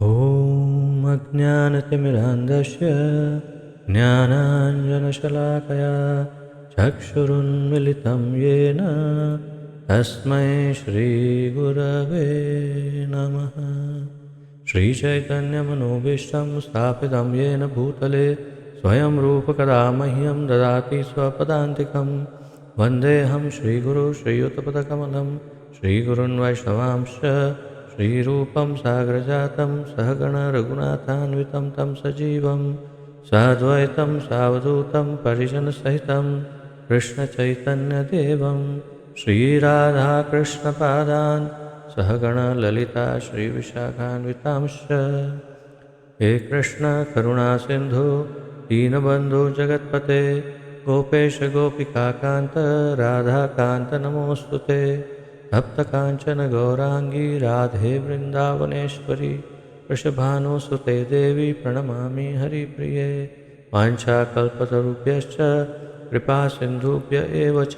ॐ अज्ञानतिमिरान्धस्य ज्ञानाञ्जनशलाकया चक्षुरुन्मिलितं येन तस्मै श्रीगुरवे नमः। श्रीचैतन्यमनोभीष्टं स्थापितं येन भूतले स्वयं रूपकदा मह्यं ददाति स्वपदान्तिकं। वन्देऽहं श्रीगुरुं श्रीयुतपदकमलं श्रीगुरुन् वैष्णवांश्च श्रीरूपं साग्रजातं सहगणरघुनाथान्वितं तं सजीवं साद्वैतं सावधूतं परिजनसहितं कृष्णचैतन्यदेवं श्रीराधाकृष्णपादान् सहगणललिता श्रीविशाखान्वितांश्च। हे कृष्ण करुणा सिन्धु दीनबन्धु जगत्पते गोपेश गोपिकान्त राधाकान्त नमोऽस्तु ते। तप्तकाञ्चन गौराङ्गी राधे वृन्दावनेश्वरी वृषभानुसुते देवी प्रणमामि हरिप्रिये। वाञ्छाकल्पतरुभ्यश्च कृपासिन्धुभ्य एव च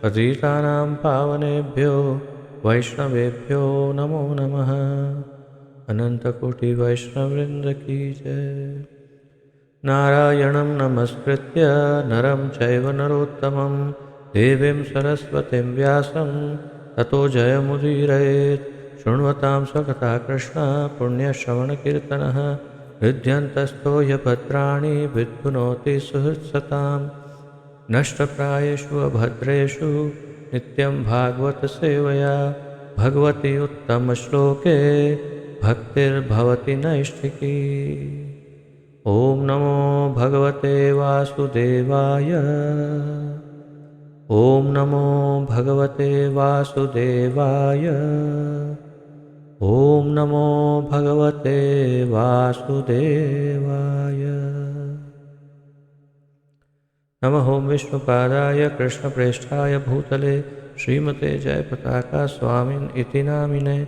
पतितानां पावनेभ्यो वैष्णवेभ्यो नमो नमः। अनन्तकोटिवैष्णववृन्द की जय। नारायणं नमस्कृत्य नरं चैव नरोत्तमं देवीं सरस्वतीं व्यासं ततो जयमुदीरयेत्। शृण्वतां स्वकथा कृष्ण पुण्यश्रवणकीर्तनः हृद्यन्तस्थो यभद्राणि विद्युनोति सुहृत्सतां। नष्टप्रायेषु अभद्रेषु नित्यं भागवतसेवया भगवति उत्तमश्लोके भक्तिर्भवति नैष्ठिकी। ॐ नमो भगवते वासुदेवाय। ॐ नमो भगवते वासुदेवाय। ॐ नमो भगवते वासुदेवाय। नमः विष्णुपादाय कृष्णप्रेष्ठाय भूतले श्रीमते जयपताका स्वामिन् इति नामिने।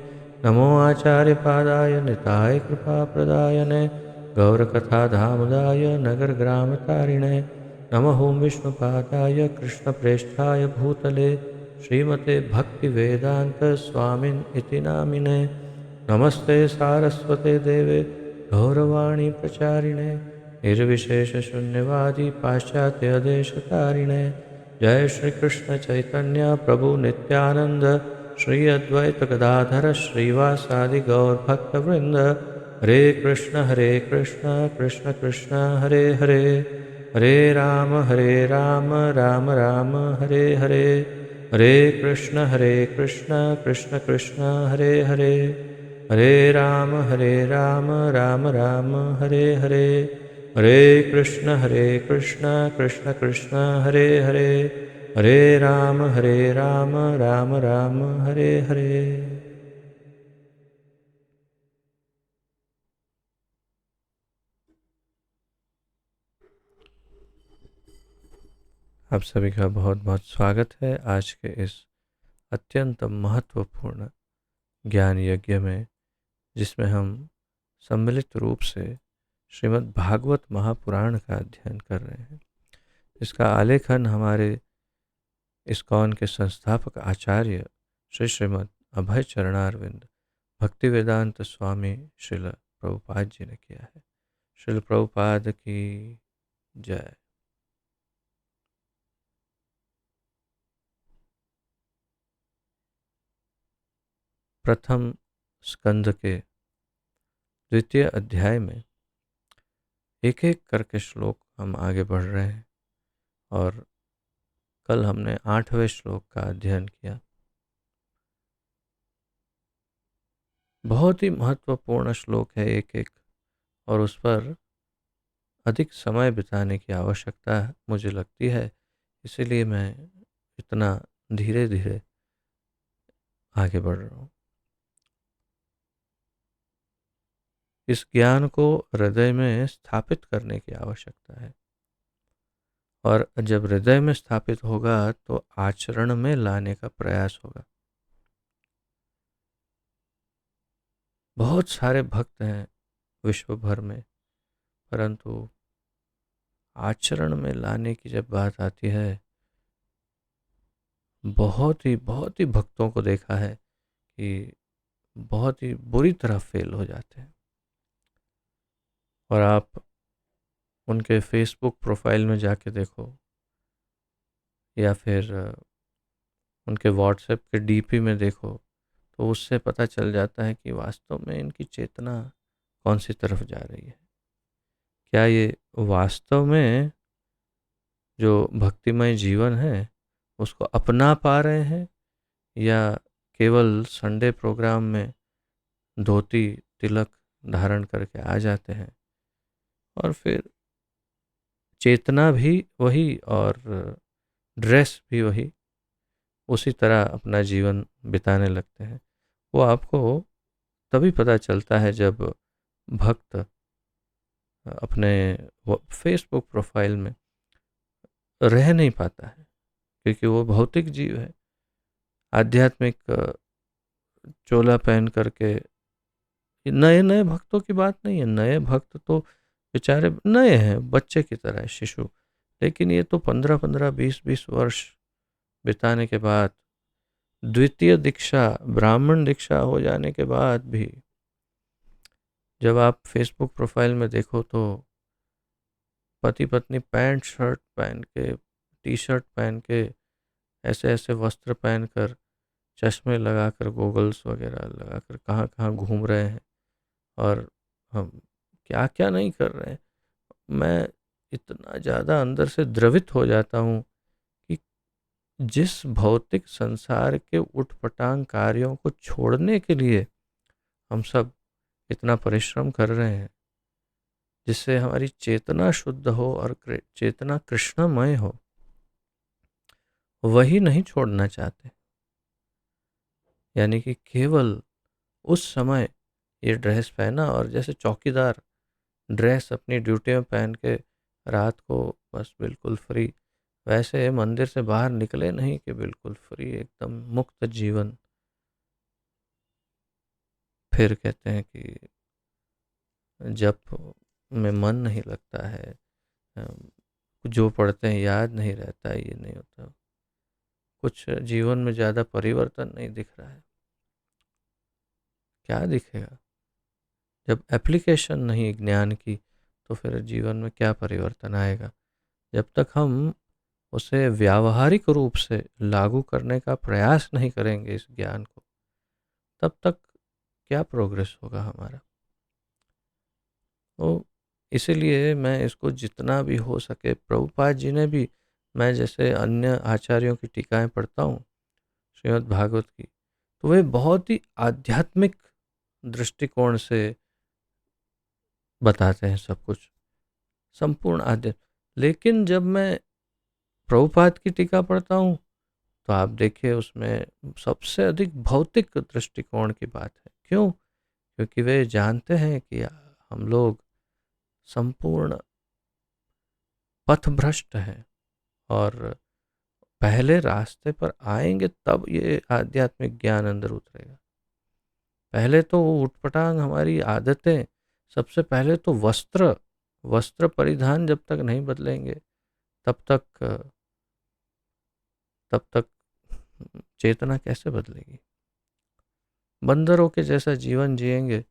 नमो आचार्यपादाय निताय कृपाप्रदायने गौरकथाधामदाय नगरग्रामतारिणे। नमः विष्णुपादाय कृष्णप्रेष्ठाय भूतले श्रीमते भक्तिवेदान्त स्वामिन् इति नामिने। नमस्ते सारस्वते देवे गौरवाणी प्रचारिणे निर्विशेषशून्यवादी पाश्चात्यदेशतारिणे। जय श्री कृष्ण चैतन्य प्रभु नित्यानंद श्री अद्वैत गदाधर श्रीवासादि गौरभक्तवृंद। हरे कृष्ण कृष्ण कृष्ण हरे हरे हरे राम राम राम हरे हरे। हरे कृष्ण कृष्ण कृष्ण हरे हरे हरे राम राम राम हरे हरे। हरे कृष्ण कृष्ण कृष्ण हरे हरे हरे राम राम राम हरे हरे। आप सभी का बहुत बहुत स्वागत है आज के इस अत्यंत महत्वपूर्ण ज्ञान यज्ञ में, जिसमें हम सम्मिलित रूप से श्रीमद् भागवत महापुराण का अध्ययन कर रहे हैं। इसका आलेखन हमारे इस्कॉन के संस्थापक आचार्य श्रीमद् अभय चरणारविंद भक्तिवेदांत स्वामी श्रील प्रभुपाद जी ने किया है। श्रील प्रभुपाद की जय। प्रथम स्कंद के द्वितीय अध्याय में एक एक करके श्लोक हम आगे बढ़ रहे हैं और कल हमने 8वें श्लोक का अध्ययन किया। बहुत ही महत्वपूर्ण श्लोक है एक एक, और उस पर अधिक समय बिताने की आवश्यकता मुझे लगती है, इसीलिए मैं इतना धीरे धीरे आगे बढ़ रहा हूँ। इस ज्ञान को हृदय में स्थापित करने की आवश्यकता है, और जब हृदय में स्थापित होगा तो आचरण में लाने का प्रयास होगा। बहुत सारे भक्त हैं विश्व भर में, परंतु आचरण में लाने की जब बात आती है, बहुत ही भक्तों को देखा है कि बहुत ही बुरी तरह फेल हो जाते हैं। और आप उनके फेसबुक प्रोफाइल में जाके देखो या फिर उनके व्हाट्सएप के डीपी में देखो, तो उससे पता चल जाता है कि वास्तव में इनकी चेतना कौन सी तरफ जा रही है। क्या ये वास्तव में जो भक्तिमय जीवन है उसको अपना पा रहे हैं, या केवल संडे प्रोग्राम में धोती तिलक धारण करके आ जाते हैं और फिर चेतना भी वही और ड्रेस भी वही, उसी तरह अपना जीवन बिताने लगते हैं। वो आपको तभी पता चलता है जब भक्त अपने फेसबुक प्रोफाइल में रह नहीं पाता है, क्योंकि वो भौतिक जीव है। आध्यात्मिक चोला पहन करके, नए नए भक्तों की बात नहीं है, नए भक्त तो बेचारे नए हैं, बच्चे की तरह है, शिशु। लेकिन ये तो 15-15 20-20 वर्ष बिताने के बाद, द्वितीय दीक्षा ब्राह्मण दीक्षा हो जाने के बाद भी जब आप फेसबुक प्रोफाइल में देखो तो पति पत्नी पैंट शर्ट पहन के, टी शर्ट पहन के, ऐसे ऐसे वस्त्र पहनकर, चश्मे लगाकर, गोगल्स वगैरह लगाकर कहाँ कहाँ घूम रहे हैं, और हम क्या क्या नहीं कर रहे हैं। मैं इतना ज़्यादा अंदर से द्रवित हो जाता हूँ कि जिस भौतिक संसार के उटपटांग कार्यों को छोड़ने के लिए हम सब इतना परिश्रम कर रहे हैं, जिससे हमारी चेतना शुद्ध हो और चेतना कृष्णमय हो, वही नहीं छोड़ना चाहते। यानी कि केवल उस समय ये ड्रेस पहना, और जैसे चौकीदार ड्रेस अपनी ड्यूटी में पहन के रात को बस बिल्कुल फ्री, वैसे मंदिर से बाहर निकले नहीं कि बिल्कुल फ्री, एकदम मुक्त जीवन। फिर कहते हैं कि जप में मन नहीं लगता है, जो पढ़ते हैं याद नहीं रहता है, ये नहीं होता, कुछ जीवन में ज़्यादा परिवर्तन नहीं दिख रहा है। क्या दिखेगा जब एप्लीकेशन नहीं ज्ञान की, तो फिर जीवन में क्या परिवर्तन आएगा। जब तक हम उसे व्यावहारिक रूप से लागू करने का प्रयास नहीं करेंगे इस ज्ञान को, तब तक क्या प्रोग्रेस होगा हमारा। तो इसीलिए मैं इसको जितना भी हो सके, प्रभुपाद जी ने भी, मैं जैसे अन्य आचार्यों की टीकाएं पढ़ता हूँ श्रीमद् भागवत की, तो वे बहुत ही आध्यात्मिक दृष्टिकोण से बताते हैं सब कुछ, संपूर्ण आध्यात्म। लेकिन जब मैं प्रभुपाद की टीका पढ़ता हूँ तो आप देखिए उसमें सबसे अधिक भौतिक दृष्टिकोण की बात है। क्यों? क्योंकि वे जानते हैं कि हम लोग संपूर्ण पथभ्रष्ट हैं, और पहले रास्ते पर आएंगे तब ये आध्यात्मिक ज्ञान अंदर उतरेगा। पहले तो उटपटांग हमारी आदतें, सबसे पहले तो वस्त्र वस्त्र परिधान जब तक नहीं बदलेंगे, तब तक तब तक चेतना कैसे बदलेगी। बंदरों के जैसा जीवन जिएंगे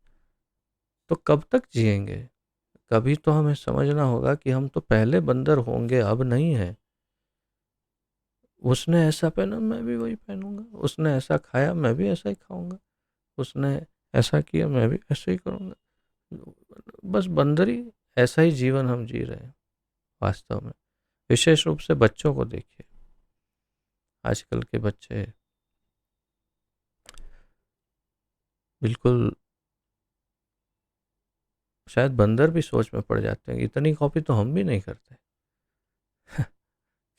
तो कब तक जिएंगे। कभी तो हमें समझना होगा कि हम तो पहले बंदर होंगे, अब नहीं है। उसने ऐसा पहना मैं भी वही पहनूंगा, उसने ऐसा खाया मैं भी ऐसा ही खाऊंगा, उसने ऐसा किया मैं भी ऐसा ही करूंगा। बस बंदरी, ऐसा ही जीवन हम जी रहे हैं वास्तव में। विशेष रूप से बच्चों को देखिए, आजकल के बच्चे बिल्कुल शायद बंदर भी सोच में पड़ जाते हैं, इतनी कॉपी तो हम भी नहीं करते।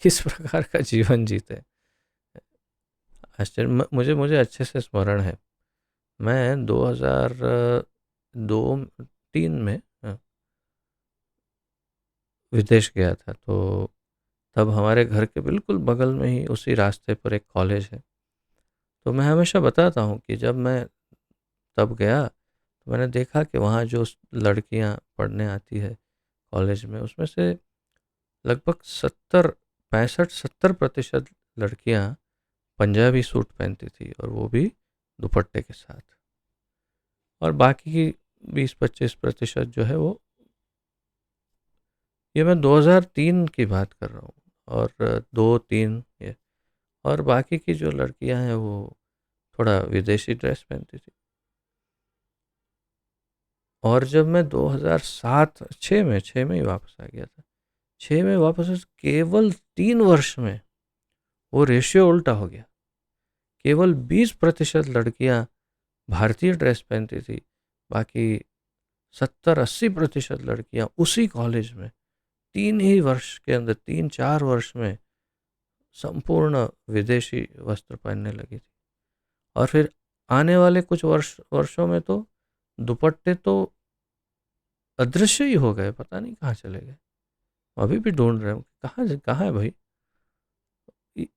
किस प्रकार का जीवन जीते हैं। आश्चर्य। मुझे मुझे अच्छे से स्मरण है, मैं 2002-3 में विदेश गया था। तो तब हमारे घर के बिल्कुल बगल में ही उसी रास्ते पर एक कॉलेज है। तो मैं हमेशा बताता हूँ कि जब मैं तब गया तो मैंने देखा कि वहाँ जो लड़कियाँ पढ़ने आती है कॉलेज में, उसमें से लगभग 65-70% लड़कियाँ पंजाबी सूट पहनती थी, और वो भी दुपट्टे के साथ। और बाकी की 20-25% जो है वो ये मैं 2003 की बात कर रहा हूँ। और 2-3 ये, और बाकी की जो लड़कियां हैं वो थोड़ा विदेशी ड्रेस पहनती थी। और जब मैं 2007-6 में ही वापस आ गया था, 6 में वापस केवल 3 वर्ष में वो रेशियो उल्टा हो गया। केवल 20% लड़कियां भारतीय ड्रेस पहनती थी, बाकी 70-80% लड़कियां उसी कॉलेज में 3 ही वर्ष के अंदर, 3-4 वर्ष में संपूर्ण विदेशी वस्त्र पहनने लगी थी। और फिर आने वाले कुछ वर्षों में तो दुपट्टे तो अदृश्य ही हो गए, पता नहीं कहाँ चले गए। अभी भी ढूंढ रहे हो कहाँ कहाँ है भाई।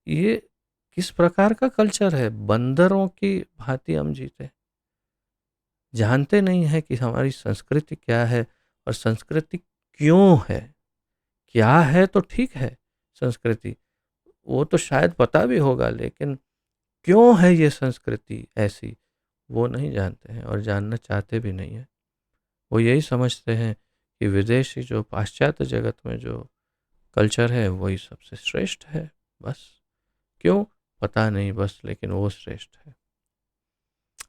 ये किस प्रकार का कल्चर है, बंदरों की भांति हम जीते, जानते नहीं है कि हमारी संस्कृति क्या है और संस्कृति क्यों है। क्या है तो ठीक है संस्कृति, वो तो शायद पता भी होगा, लेकिन क्यों है ये संस्कृति ऐसी, वो नहीं जानते हैं और जानना चाहते भी नहीं है। वो यही समझते हैं कि विदेशी जो पाश्चात्य जगत में जो कल्चर है वही सबसे श्रेष्ठ है। बस क्यों पता नहीं, बस लेकिन वो श्रेष्ठ है।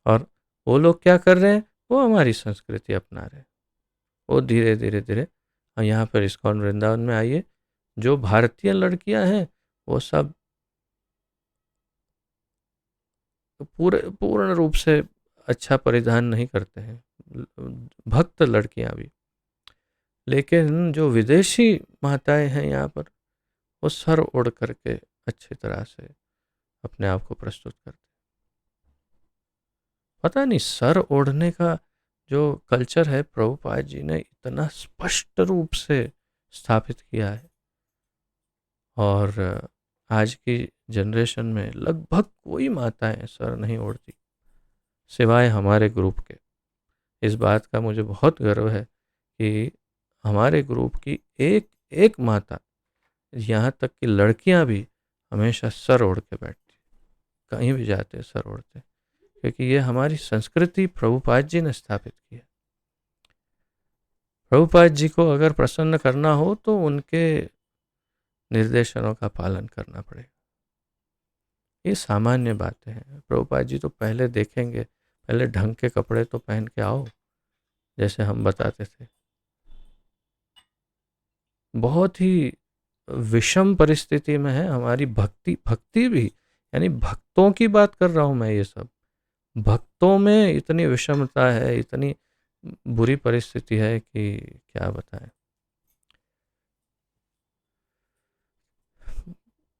और वो लोग क्या कर रहे हैं, वो हमारी संस्कृति अपना रहे हैं। वो धीरे धीरे धीरे यहाँ पर इस्कॉन वृंदावन में आइए, जो भारतीय लड़कियां हैं वो सब पूरे पूर्ण रूप से अच्छा परिधान नहीं करते हैं, भक्त लड़कियां भी। लेकिन जो विदेशी माताएं हैं यहाँ पर, वो सर ओढ़ करके अच्छी तरह से अपने आप को प्रस्तुत करते हैं। पता नहीं सर ओढ़ने का जो कल्चर है प्रभुपाद जी ने इतना स्पष्ट रूप से स्थापित किया है, और आज की जनरेशन में लगभग कोई माताएं सर नहीं ओढ़ती सिवाय हमारे ग्रुप के। इस बात का मुझे बहुत गर्व है कि हमारे ग्रुप की एक एक माता, यहाँ तक कि लड़कियां भी हमेशा सर ओढ़ के बैठती, कहीं भी जाते सर ओढ़ते, क्योंकि ये हमारी संस्कृति प्रभुपाद जी ने स्थापित की है। प्रभुपाद जी को अगर प्रसन्न करना हो तो उनके निर्देशनों का पालन करना पड़ेगा। ये सामान्य बातें हैं। प्रभुपाद जी तो पहले देखेंगे, पहले ढंग के कपड़े तो पहन के आओ, जैसे हम बताते थे। बहुत ही विषम परिस्थिति में है हमारी भक्ति, भक्ति भी, यानी भक्तों की बात कर रहा हूं मैं। ये सब भक्तों में इतनी विषमता है, इतनी बुरी परिस्थिति है कि क्या बताएं।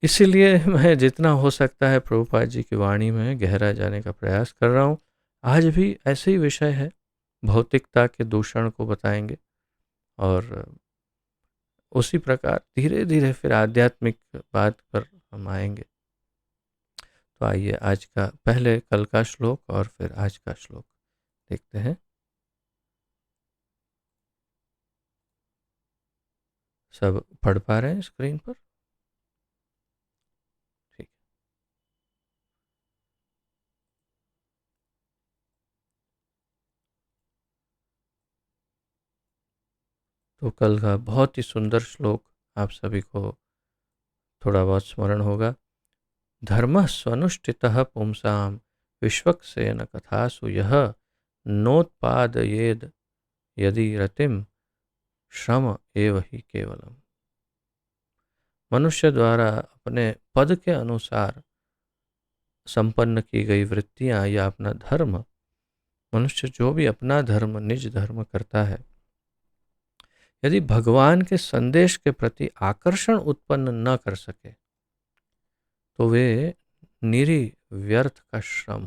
इसीलिए मैं जितना हो सकता है प्रभुपाद जी की वाणी में गहरा जाने का प्रयास कर रहा हूँ। आज भी ऐसे ही विषय है, भौतिकता के दूषण को बताएंगे, और उसी प्रकार धीरे धीरे फिर आध्यात्मिक बात पर हम आएंगे। तो आइए आज का पहले कल का श्लोक और फिर आज का श्लोक देखते हैं। सब पढ़ पा रहे हैं स्क्रीन पर? ठीक। तो कल का बहुत ही सुंदर श्लोक आप सभी को थोड़ा बहुत स्मरण होगा। धर्मः स्वनुष्ठितः पुंसां विश्वक्सेन कथासु यः नोत्पादयेद यदि रतिम श्रम एव ही केवलम। मनुष्य द्वारा अपने पद के अनुसार संपन्न की गई वृत्तियां या अपना धर्म, मनुष्य जो भी अपना धर्म, निज धर्म करता है, यदि भगवान के संदेश के प्रति आकर्षण उत्पन्न न कर सके तो वे निरी व्यर्थ का श्रम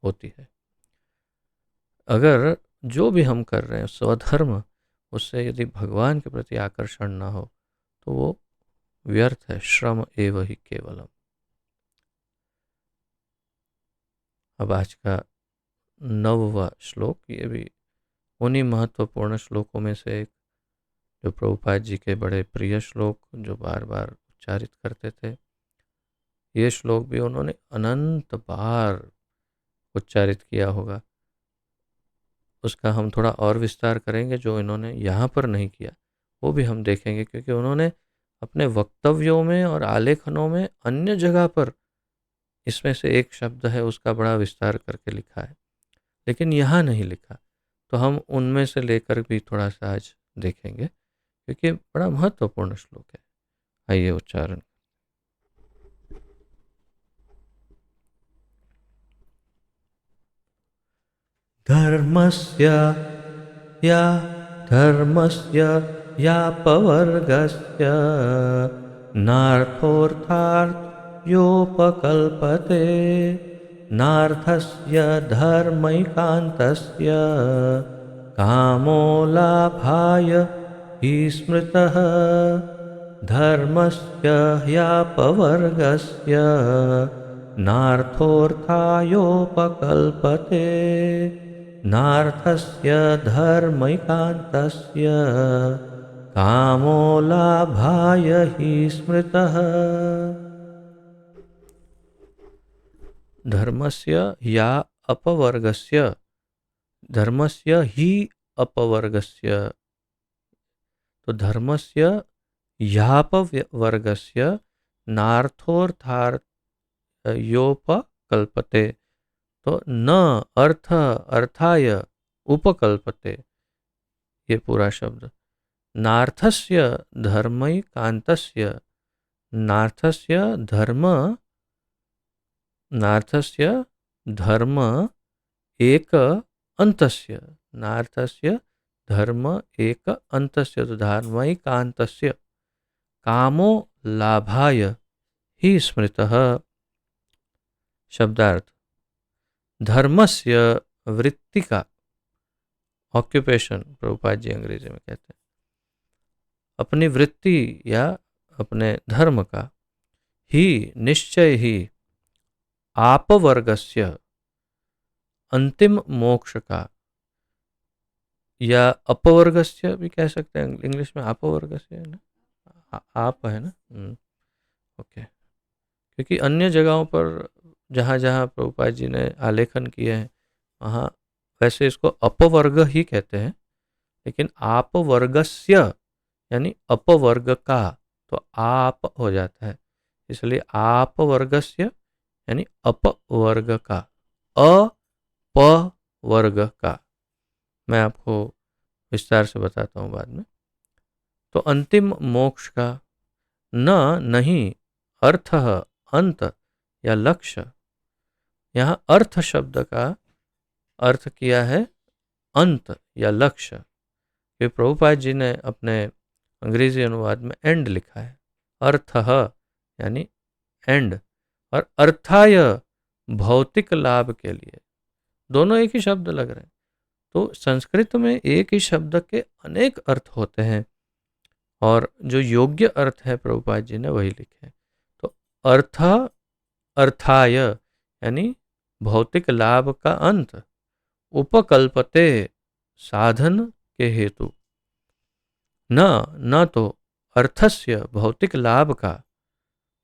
होती है। अगर जो भी हम कर रहे हैं स्वधर्म, उससे यदि भगवान के प्रति आकर्षण ना हो तो वो व्यर्थ है, श्रम एव ही केवलम। अब आज का 9वां श्लोक, ये भी उन्हीं महत्वपूर्ण श्लोकों में से एक, जो प्रभुपाद जी के बड़े प्रिय श्लोक, जो बार बार उच्चारित करते थे। ये श्लोक भी उन्होंने अनंत बार उच्चारित किया होगा। उसका हम थोड़ा और विस्तार करेंगे, जो इन्होंने यहाँ पर नहीं किया वो भी हम देखेंगे, क्योंकि उन्होंने अपने वक्तव्यों में और आलेखनों में अन्य जगह पर इसमें से एक शब्द है उसका बड़ा विस्तार करके लिखा है, लेकिन यहाँ नहीं लिखा। तो हम उनमें से लेकर भी थोड़ा सा आज देखेंगे, क्योंकि बड़ा महत्वपूर्ण श्लोक है। आइए उच्चारण। धर्मस्य या धर्मस्य यापवर्गस्य नार्थोऽर्थार्थयोपकल्पते नार्थस्य धर्मैकान्तस्य कामो लाभाय हि स्मृतः धर्मस्य ह्यापवर्गस्य नार्थोऽर्थायोपकल्पते नार्थस्य धर्मैकान्तस्य कामो लाभाय हि स्मृतः। धर्मस्य या अपवर्गस्य, धर्मस्य ही अपवर्गस्य, तो धर्मस्य यापवर्गस्य नार्थोऽर्थायोपकल्पते, तो न अर्थ अर्थाय उपकल्पते, ये पूरा शब्द। नार्थस्य धर्मैकान्तस्य, नार्थस्य धर्म, नार्थस्य धर्म एक अंतस्य, नार्थस्य धर्म एक अंतस्य, तो धर्मैकान्तस्य कामो लाभाय ही स्मृतः। शब्दार्थ, धर्मस्य वृत्ति का, ऑक्यूपेशन प्रभुपाद जी अंग्रेजी में कहते हैं, अपनी वृत्ति या अपने धर्म का, ही निश्चय ही, आपवर्गस्य अंतिम मोक्ष का, या अपवर्गस्य भी कह सकते हैं, इंग्लिश में अपवर्गस्य है ना, आप है ना, ओके। क्योंकि अन्य जगहों पर जहाँ जहाँ प्रभुपाद जी ने आलेखन किए हैं वहाँ वैसे इसको अपवर्ग ही कहते हैं, लेकिन आपवर्गस्य यानी अपवर्ग का, तो आप हो जाता है, इसलिए आपवर्गस्य यानी अपवर्ग का, अपवर्ग का। मैं आपको विस्तार से बताता हूँ बाद में। तो अंतिम मोक्ष का, न नहीं, अर्थ अंत या लक्ष्य। यहाँ अर्थ शब्द का अर्थ किया है अंत या लक्ष्य, कि प्रभुपाद जी ने अपने अंग्रेजी अनुवाद में एंड लिखा है, अर्थ यानी एंड, और अर्थाय भौतिक लाभ के लिए, दोनों एक ही शब्द लग रहे हैं। तो संस्कृत में एक ही शब्द के अनेक अर्थ होते हैं, और जो योग्य अर्थ है प्रभुपाद जी ने वही लिखे हैं। तो अर्थ अर्थाय यानी भौतिक लाभ का अंत, उपकल्पते साधन के हेतु, न तो अर्थस्य भौतिक लाभ का,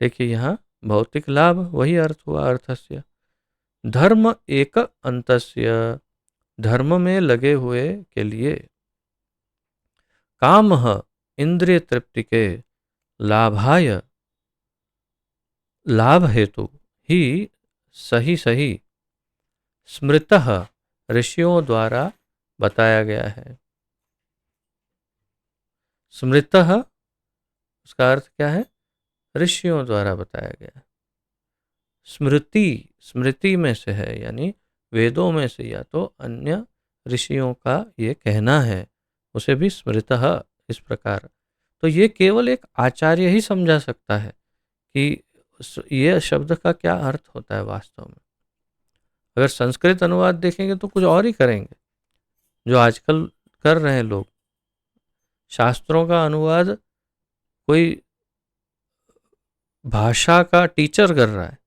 देखिए यहाँ भौतिक लाभ वही अर्थ हुआ अर्थस्य, धर्म एक अंतस्य, धर्म में लगे हुए के लिए, काम इंद्रिय तृप्ति के, लाभाय लाभ हेतु ही सही सही, स्मृतः ऋषियों द्वारा बताया गया है। स्मृतः उसका अर्थ क्या है, ऋषियों द्वारा बताया गया। स्मृति स्मृति में से है, यानी वेदों में से या तो अन्य ऋषियों का ये कहना है, उसे भी स्मृतः इस प्रकार। तो ये केवल एक आचार्य ही समझा सकता है कि ये शब्द का क्या अर्थ होता है वास्तव में। अगर संस्कृत अनुवाद देखेंगे तो कुछ और ही करेंगे, जो आजकल कर रहे हैं लोग। शास्त्रों का अनुवाद कोई भाषा का टीचर कर रहा है,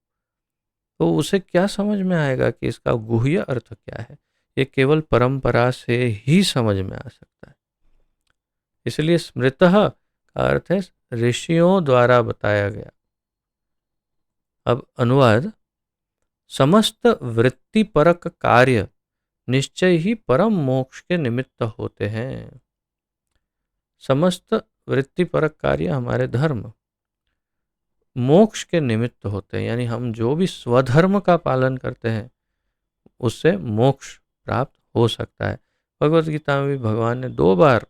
तो उसे क्या समझ में आएगा कि इसका गुह्य अर्थ क्या है। ये केवल परंपरा से ही समझ में आ सकता है। इसलिए स्मृतः का अर्थ है ऋषियों द्वारा बताया गया। अब अनुवाद, समस्त वृत्तिपरक कार्य निश्चय ही परम मोक्ष के निमित्त होते हैं। समस्त वृत्तिपरक कार्य हमारे धर्म मोक्ष के निमित्त होते हैं, यानी हम जो भी स्वधर्म का पालन करते हैं उससे मोक्ष प्राप्त हो सकता है। भगवत गीता में भी भगवान ने 2 बार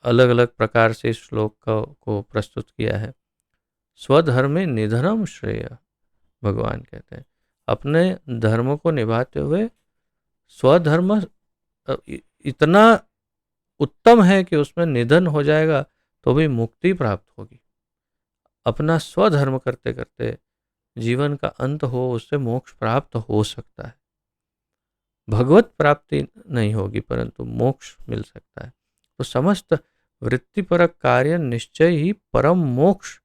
अलग अलग प्रकार से इस श्लोक को प्रस्तुत किया है। स्वधर्मे निधनम श्रेय, भगवान कहते हैं अपने धर्म को निभाते हुए स्वधर्म इतना उत्तम है कि उसमें निधन हो जाएगा तो भी मुक्ति प्राप्त होगी। अपना स्वधर्म करते करते जीवन का अंत हो, उससे मोक्ष प्राप्त हो सकता है। भगवत प्राप्ति नहीं होगी परंतु मोक्ष मिल सकता है। तो समस्त वृत्तिपरक कार्य निश्चय ही परम मोक्ष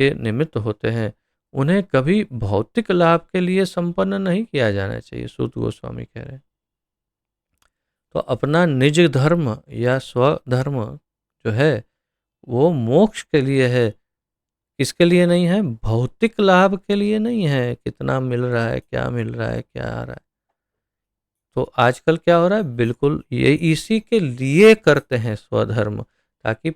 के निमित्त होते हैं। उन्हें कभी भौतिक लाभ के लिए संपन्न नहीं किया जाना चाहिए, सूत गोस्वामी कह रहे हैं। तो अपना निज धर्म या स्वधर्म जो है वो मोक्ष के लिए है, किसके लिए नहीं है? भौतिक लाभ के लिए नहीं है, कितना मिल रहा है, क्या मिल रहा है, क्या आ रहा है। तो आजकल क्या हो रहा है, बिल्कुल ये इसी के लिए करते हैं स्वधर्म, ताकि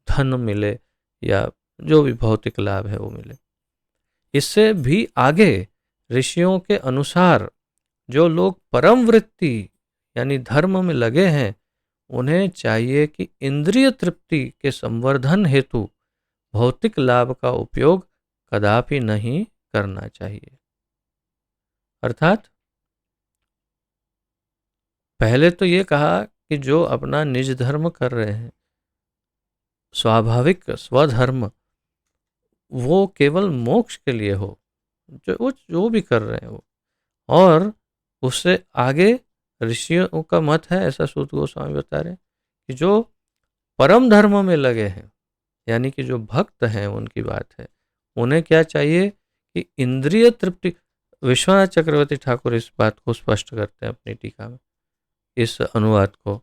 धन मिले या जो भी भौतिक लाभ है वो मिले। इससे भी आगे ऋषियों के अनुसार जो लोग परम वृत्ति यानी धर्म में लगे हैं, उन्हें चाहिए कि इंद्रिय तृप्ति के संवर्धन हेतु भौतिक लाभ का उपयोग कदापि नहीं करना चाहिए। अर्थात पहले तो ये कहा कि जो अपना निज धर्म कर रहे हैं, स्वाभाविक स्वधर्म, वो केवल मोक्ष के लिए हो, जो भी कर रहे हैं वो। और उससे आगे ऋषियों का मत है, ऐसा सूत गोस्वामी बता रहे हैं, कि जो परम धर्म में लगे हैं यानी कि जो भक्त हैं, उनकी बात है, उन्हें क्या चाहिए कि इंद्रिय तृप्ति। विश्वनाथ चक्रवर्ती ठाकुर इस बात को स्पष्ट करते हैं अपनी टीका में, इस अनुवाद को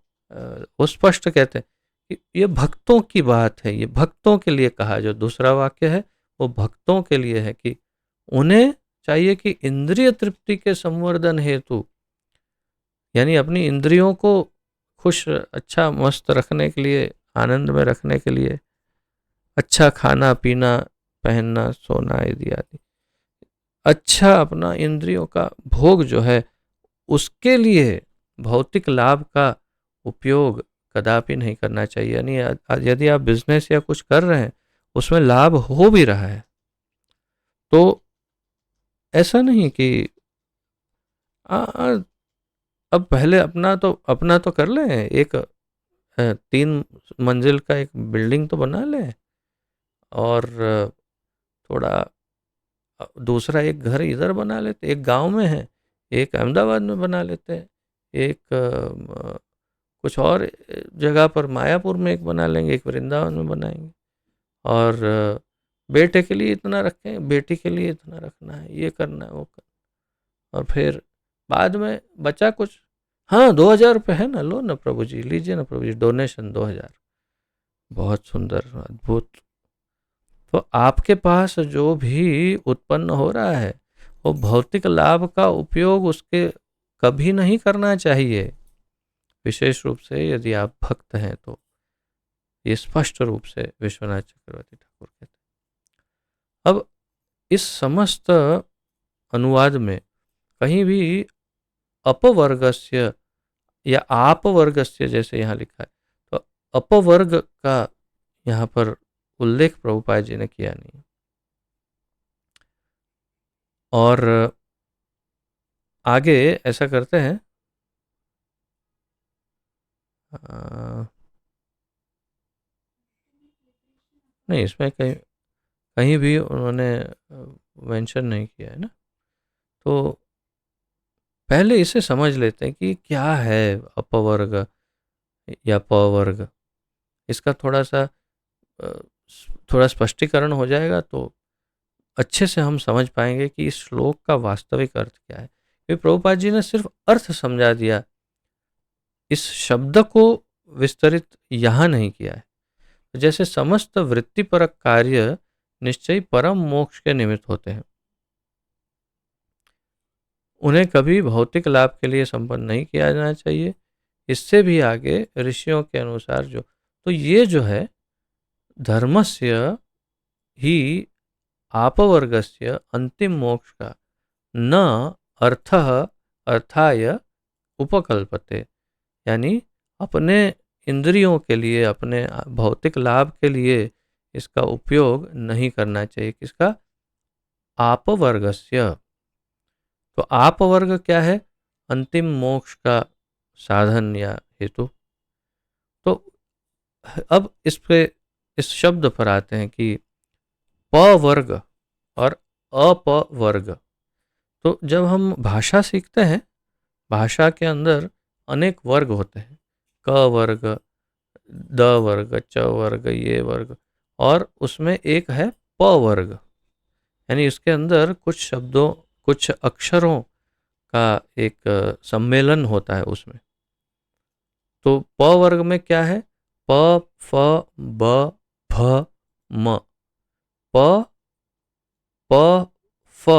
वो स्पष्ट कहते हैं कि ये भक्तों की बात है, ये भक्तों के लिए कहा। जो दूसरा वाक्य है वो भक्तों के लिए है कि उन्हें चाहिए कि इंद्रिय तृप्ति के संवर्धन हेतु, यानी अपनी इंद्रियों को खुश अच्छा मस्त रखने के लिए, आनंद में रखने के लिए, अच्छा खाना पीना पहनना सोना इत्यादि, अच्छा अपना इंद्रियों का भोग जो है उसके लिए भौतिक लाभ का उपयोग कदापि नहीं करना चाहिए। यानी यदि आप बिजनेस या कुछ कर रहे हैं उसमें लाभ हो भी रहा है तो ऐसा नहीं कि अब पहले अपना तो कर लें, एक 3 मंजिल का एक बिल्डिंग तो बना लें और थोड़ा दूसरा एक घर इधर बना लेते, एक गांव में है, एक अहमदाबाद में बना लेते हैं, एक कुछ और जगह पर मायापुर में एक बना लेंगे, एक वृंदावन में बनाएंगे। और बेटे के लिए इतना रखें, बेटी के लिए इतना रखना है, ये करना है वो करना। और फिर बाद में बचा कुछ, हाँ 2000 रुपये है ना, लो ना प्रभु जी, लीजिए ना प्रभु जी, डोनेशन 2000, बहुत सुंदर अद्भुत। तो आपके पास जो भी उत्पन्न हो रहा है वो भौतिक लाभ का उपयोग उसके कभी नहीं करना चाहिए, विशेष रूप से यदि आप भक्त हैं तो। ये स्पष्ट रूप से विश्वनाथ चक्रवर्ती ठाकुर कहते हैं। अब इस समस्त अनुवाद में कहीं भी अपवर्गस्य या आपवर्गस्य जैसे यहाँ लिखा है, तो अपवर्ग का यहाँ पर उल्लेख प्रभुपाद जी ने किया नहीं। और आगे ऐसा करते हैं, नहीं इसमें कहीं कहीं भी उन्होंने मेंशन नहीं किया है ना। तो पहले इसे समझ लेते हैं कि क्या है अपवर्ग या पवर्ग। इसका थोड़ा स्पष्टीकरण हो जाएगा तो अच्छे से हम समझ पाएंगे कि इस श्लोक का वास्तविक अर्थ क्या है। क्योंकि प्रभुपाद जी ने सिर्फ अर्थ समझा दिया, इस शब्द को विस्तरित यहाँ नहीं किया है। जैसे समस्त वृत्तिपरक कार्य निश्चय परम मोक्ष के निमित्त होते हैं, उन्हें कभी भौतिक लाभ के लिए संपन्न नहीं किया जाना चाहिए। इससे भी आगे ऋषियों के अनुसार जो, तो ये जो है धर्मस्य ही आपवर्गस्य अंतिम मोक्ष का न अर्थः अर्थाय उपकल्पते, यानी अपने इंद्रियों के लिए, अपने भौतिक लाभ के लिए इसका उपयोग नहीं करना चाहिए। किसका? आपवर्गस्य। तो आपवर्ग क्या है? अंतिम मोक्ष का साधन या हेतु। तो अब इस शब्द पर आते हैं कि पवर्ग और अपवर्ग। तो जब हम भाषा सीखते हैं, भाषा के अंदर अनेक वर्ग होते हैं, क वर्ग, द वर्ग, च वर्ग, ये वर्ग, और उसमें एक है प वर्ग, यानी इसके अंदर कुछ शब्दों, कुछ अक्षरों का एक सम्मेलन होता है उसमें। तो प वर्ग में क्या है? प, फ, ब, भ, म। प, प, फ,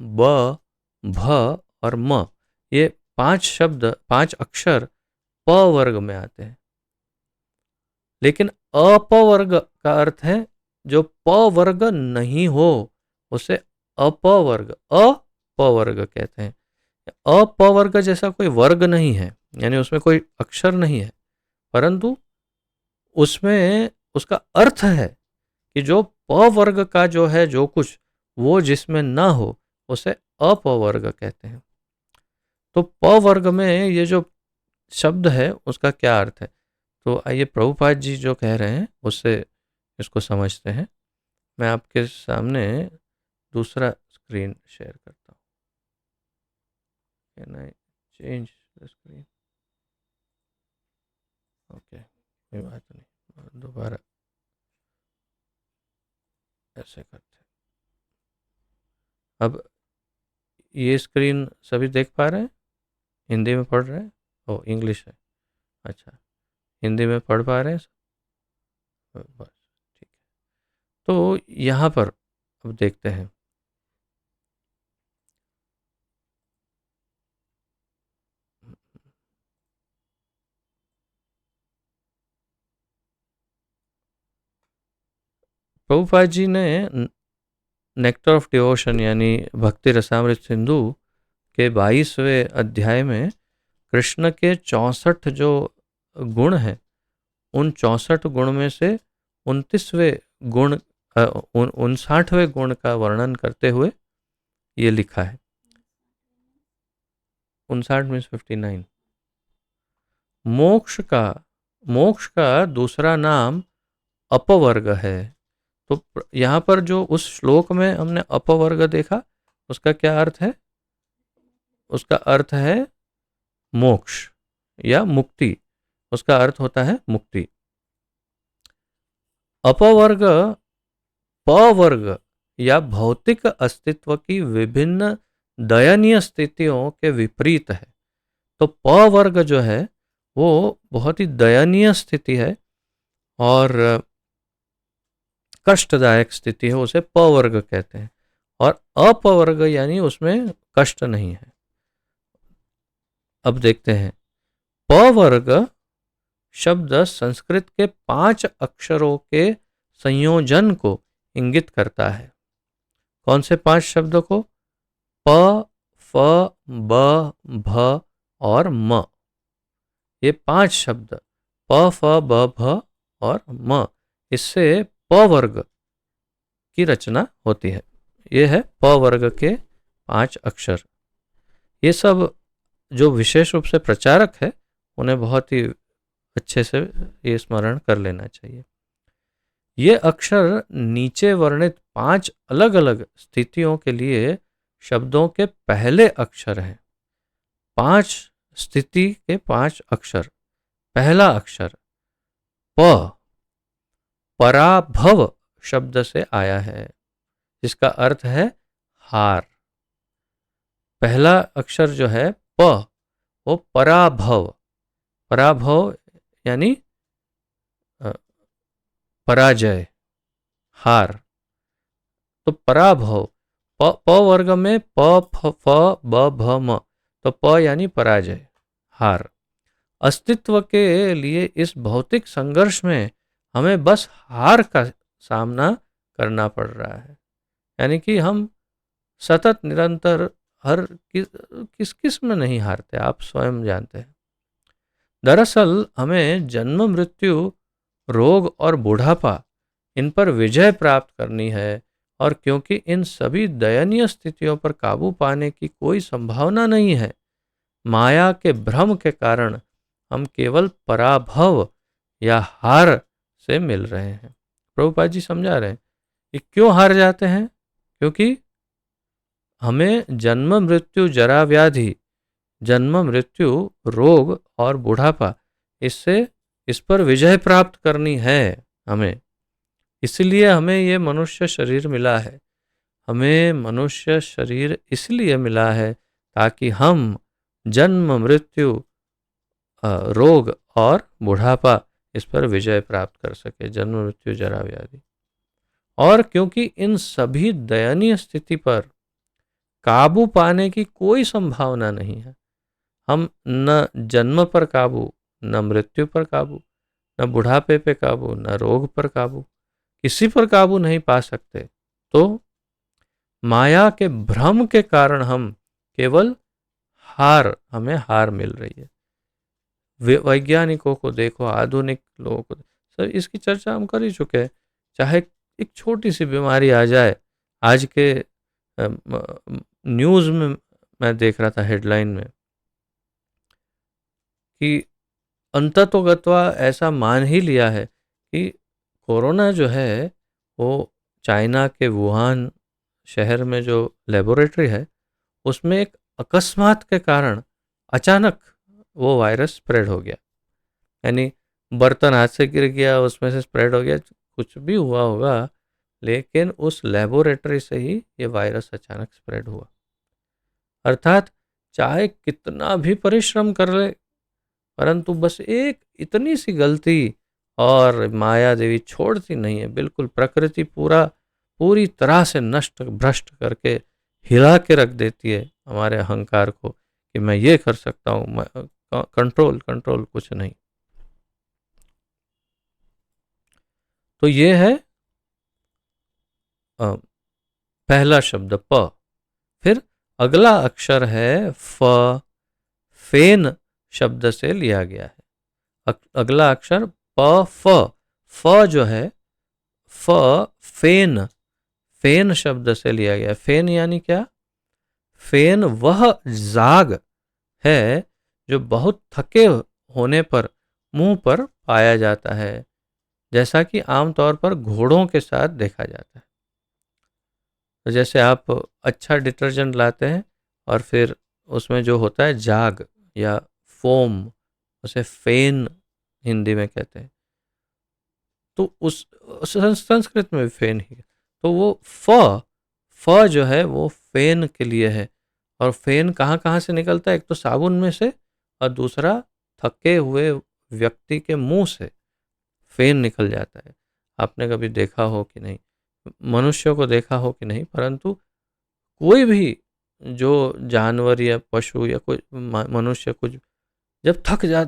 ब, भ और म, ये 5 शब्द, 5 अक्षर प वर्ग में आते हैं। लेकिन अपवर्ग का अर्थ है जो प वर्ग नहीं हो, उसे अपवर्ग, अपवर्ग कहते हैं। अपवर्ग जैसा कोई वर्ग नहीं है, यानी उसमें कोई अक्षर नहीं है, परंतु उसमें उसका अर्थ है कि जो प वर्ग का जो है, जो कुछ वो जिसमें ना हो, उसे अपवर्ग कहते हैं। तो प वर्ग में ये जो शब्द है उसका क्या अर्थ है? तो आइए प्रभुपाद जी जो कह रहे हैं उससे इसको समझते हैं। मैं आपके सामने दूसरा स्क्रीन शेयर करता हूँ। Can I change the screen? Okay, कोई बात नहीं, दोबारा ऐसे करते हैं। अब ये स्क्रीन सभी देख पा रहे हैं? हिंदी में पढ़ रहे हैं? ओ, इंग्लिश है, अच्छा। हिंदी में पढ़ पा रहे हैं? बस ठीक है। तो यहाँ पर अब देखते हैं। प्रभुपाद जी ने नेक्टर ऑफ डिवोशन यानी भक्ति रसामृत सिंधु के 22वें अध्याय में कृष्ण के 64 जो गुण हैं, उन 64 गुण में से 29वें गुण, 59वें गुण का वर्णन करते हुए ये लिखा है। 59 मीन्स 59। मोक्ष का दूसरा नाम अपवर्ग है। तो यहाँ पर जो उस श्लोक में हमने अपवर्ग देखा, उसका क्या अर्थ है? उसका अर्थ है मोक्ष या मुक्ति। उसका अर्थ होता है मुक्ति। अपवर्ग पवर्ग या भौतिक अस्तित्व की विभिन्न दयनीय स्थितियों के विपरीत है। तो पवर्ग जो है वो बहुत ही दयनीय स्थिति है और कष्टदायक स्थिति है, उसे पवर्ग कहते हैं। और अपवर्ग यानी उसमें कष्ट नहीं है। अब देखते हैं, पवर्ग शब्द संस्कृत के 5 अक्षरों के संयोजन को इंगित करता है। कौन से 5 शब्दों को? प, फ, ब, भ और म। ये 5 शब्द प, फ, ब, भ और म, इससे प वर्ग की रचना होती है। ये है प वर्ग के 5 अक्षर। ये सब जो विशेष रूप से प्रचारक है उन्हें बहुत ही अच्छे से ये स्मरण कर लेना चाहिए। ये अक्षर नीचे वर्णित 5 अलग अलग स्थितियों के लिए शब्दों के पहले अक्षर हैं। 5 स्थिति के 5 अक्षर। पहला अक्षर प, पराभव शब्द से आया है, जिसका अर्थ है हार। पहला अक्षर जो है प, वो पराभव, पराभव यानी पराजय, हार। तो पराभव, प वर्ग में प, फ, ब, भ, म, तो प यानी पराजय, हार। अस्तित्व के लिए इस भौतिक संघर्ष में हमें बस हार का सामना करना पड़ रहा है। यानी कि हम सतत निरंतर हर किस में नहीं हारते, आप स्वयं जानते हैं। दरअसल हमें जन्म मृत्यु, रोग और बुढ़ापा, इन पर विजय प्राप्त करनी है। और क्योंकि इन सभी दयनीय स्थितियों पर काबू पाने की कोई संभावना नहीं है, माया के भ्रम के कारण हम केवल पराभव या हार से मिल रहे हैं। प्रभुपाद जी समझा रहे हैं कि क्यों हार जाते हैं, क्योंकि हमें जन्म मृत्यु जरा व्याधि, जन्म मृत्यु रोग और बुढ़ापा, इस पर विजय प्राप्त करनी है हमें। इसलिए हमें ये मनुष्य शरीर मिला है। हमें मनुष्य शरीर इसलिए मिला है ताकि हम जन्म मृत्यु, रोग और बुढ़ापा, इस पर विजय प्राप्त कर सके, जन्म मृत्यु जरा व्याधि। और क्योंकि इन सभी दयनीय स्थिति पर काबू पाने की कोई संभावना नहीं है, हम न जन्म पर काबू, न मृत्यु पर काबू, न बुढ़ापे पे काबू, न रोग पर काबू, किसी पर काबू नहीं पा सकते, तो माया के भ्रम के कारण हम केवल हमें हार मिल रही है। वैज्ञानिकों को देखो, आधुनिक लोगों को, सर इसकी चर्चा हम कर ही चुके हैं। चाहे एक छोटी सी बीमारी आ जाए, आज के न्यूज़ में मैं देख रहा था हेडलाइन में कि अंततोगत्वा ऐसा मान ही लिया है कि कोरोना जो है वो चाइना के वुहान शहर में जो लेबोरेटरी है, उसमें एक अकस्मात के कारण अचानक वो वायरस स्प्रेड हो गया। यानी बर्तन हाथ से गिर गया, उसमें से स्प्रेड हो गया, कुछ भी हुआ होगा, लेकिन उस लेबोरेटरी से ही ये वायरस अचानक स्प्रेड हुआ। अर्थात चाहे कितना भी परिश्रम कर ले, परंतु बस एक इतनी सी गलती और माया देवी छोड़ती नहीं है। बिल्कुल प्रकृति पूरी तरह से नष्ट भ्रष्ट करके हिला के रख देती है हमारे अहंकार को कि मैं ये कर सकता हूँ, कंट्रोल कुछ नहीं। तो ये है पहला शब्द प। फिर अगला अक्षर है फ, फेन शब्द से लिया गया है। अगला अक्षर प फ। फ जो है, फ फेन शब्द से लिया गया। फेन यानी क्या? फेन वह जाग है जो बहुत थके होने पर मुंह पर पाया जाता है, जैसा कि आमतौर पर घोड़ों के साथ देखा जाता है। तो जैसे आप अच्छा डिटर्जेंट लाते हैं और फिर उसमें जो होता है जाग या फोम, उसे फेन हिंदी में कहते हैं, तो उस संस्कृत में भी फेन ही। तो वो फ जो है वो फेन के लिए है। और फेन कहाँ कहाँ से निकलता है? एक तो साबुन में से, और दूसरा थके हुए व्यक्ति के मुंह से फेन निकल जाता है। आपने कभी देखा हो कि नहीं, मनुष्यों को देखा हो कि नहीं, परंतु कोई भी जो जानवर या पशु या कोई मनुष्य कुछ जब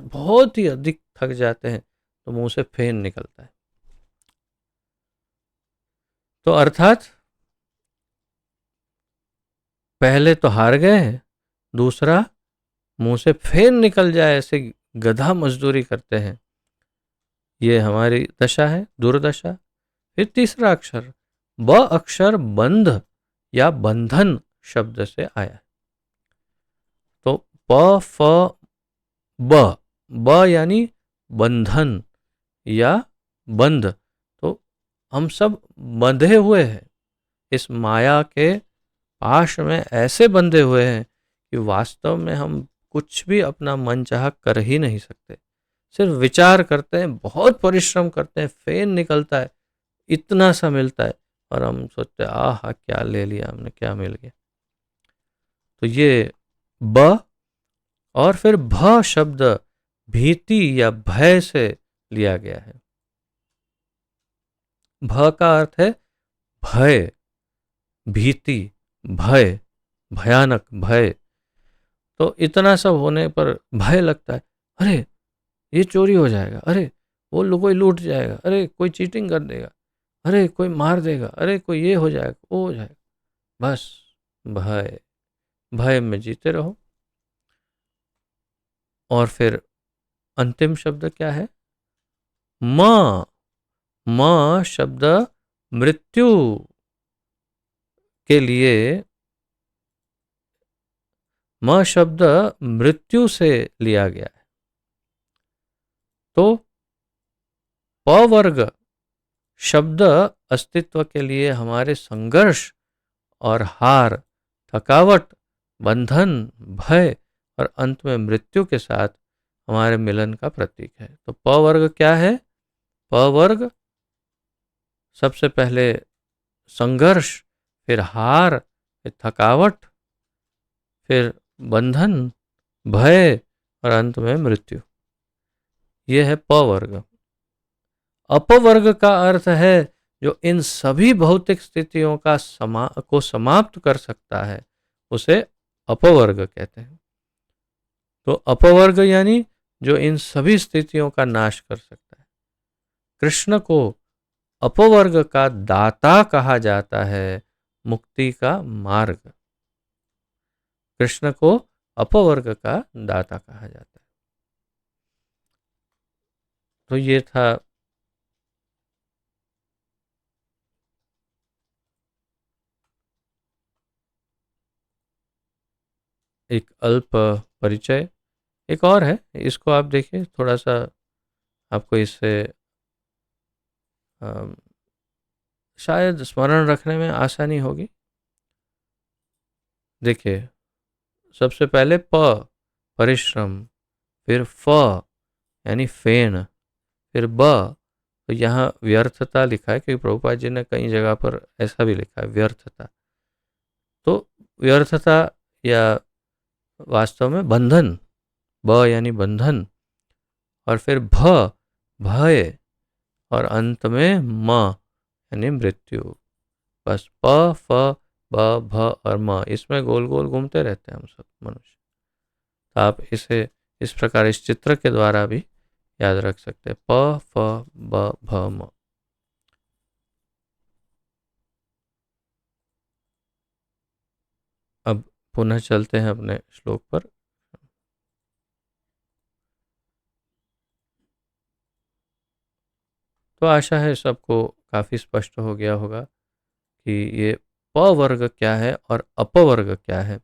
बहुत ही अधिक थक जाते हैं तो मुंह से फेन निकलता है। तो अर्थात पहले तो हार गए, दूसरा मुंह से फेन निकल जाए ऐसे गधा मजदूरी करते हैं, ये हमारी दशा है, दुर्दशा। फिर तीसरा अक्षर ब अक्षर बंध या बंधन शब्द से आया है। तो प फ ब यानी बंधन या बंध। तो हम सब बंधे हुए हैं, इस माया के पाश में ऐसे बंधे हुए हैं कि वास्तव में हम कुछ भी अपना मन चाह कर ही नहीं सकते। सिर्फ विचार करते हैं, बहुत परिश्रम करते हैं, फेन निकलता है, इतना सा मिलता है, और हम सोचते हैं आहा क्या ले लिया हमने, क्या मिल गया। तो ये ब। और फिर भ शब्द भीति या भय से लिया गया है। भ का अर्थ है भय, भीति, भय, भयानक भय। तो इतना सब होने पर भय लगता है, अरे ये चोरी हो जाएगा, अरे वो लोग कोई लूट जाएगा, अरे कोई चीटिंग कर देगा, अरे कोई मार देगा, अरे कोई ये हो जाएगा, वो हो जाएगा। बस भय, भय में जीते रहो। और फिर अंतिम शब्द क्या है? म। म शब्द मृत्यु के लिए, म शब्द मृत्यु से लिया गया है। तो प वर्ग शब्द अस्तित्व के लिए हमारे संघर्ष और हार, थकावट, बंधन, भय और अंत में मृत्यु के साथ हमारे मिलन का प्रतीक है। तो प वर्ग क्या है? प वर्ग सबसे पहले संघर्ष, फिर हार, फिर थकावट, फिर बंधन, भय और अंत में मृत्यु। यह है प वर्ग। अपवर्ग का अर्थ है जो इन सभी भौतिक स्थितियों का को समाप्त कर सकता है, उसे अपवर्ग कहते हैं। तो अपवर्ग यानी जो इन सभी स्थितियों का नाश कर सकता है। कृष्ण को अपवर्ग का दाता कहा जाता है, मुक्ति का मार्ग। कृष्ण को अपवर्ग का दाता कहा जाता है। तो ये था एक अल्प परिचय। एक और है, इसको आप देखिए, थोड़ा सा आपको इससे शायद स्मरण रखने में आसानी होगी। देखिए, सबसे पहले प परिश्रम, फिर फ यानी फेन, फिर ब, तो यहाँ व्यर्थता लिखा है क्योंकि प्रभुपाद जी ने कई जगह पर ऐसा भी लिखा है व्यर्थता। तो व्यर्थता या वास्तव में बंधन, ब यानी बंधन, और फिर भ भय, और अंत में म यानी मृत्यु। बस प फ ब भ और म, इसमें गोल गोल घूमते रहते हैं हम सब मनुष्य। तो आप इसे इस प्रकार इस चित्र के द्वारा भी याद रख सकते हैं, प फ ब भ म। अब पुनः चलते हैं अपने श्लोक पर। तो आशा है सबको काफी स्पष्ट हो गया होगा कि ये प वर्ग क्या है और अपवर्ग क्या है।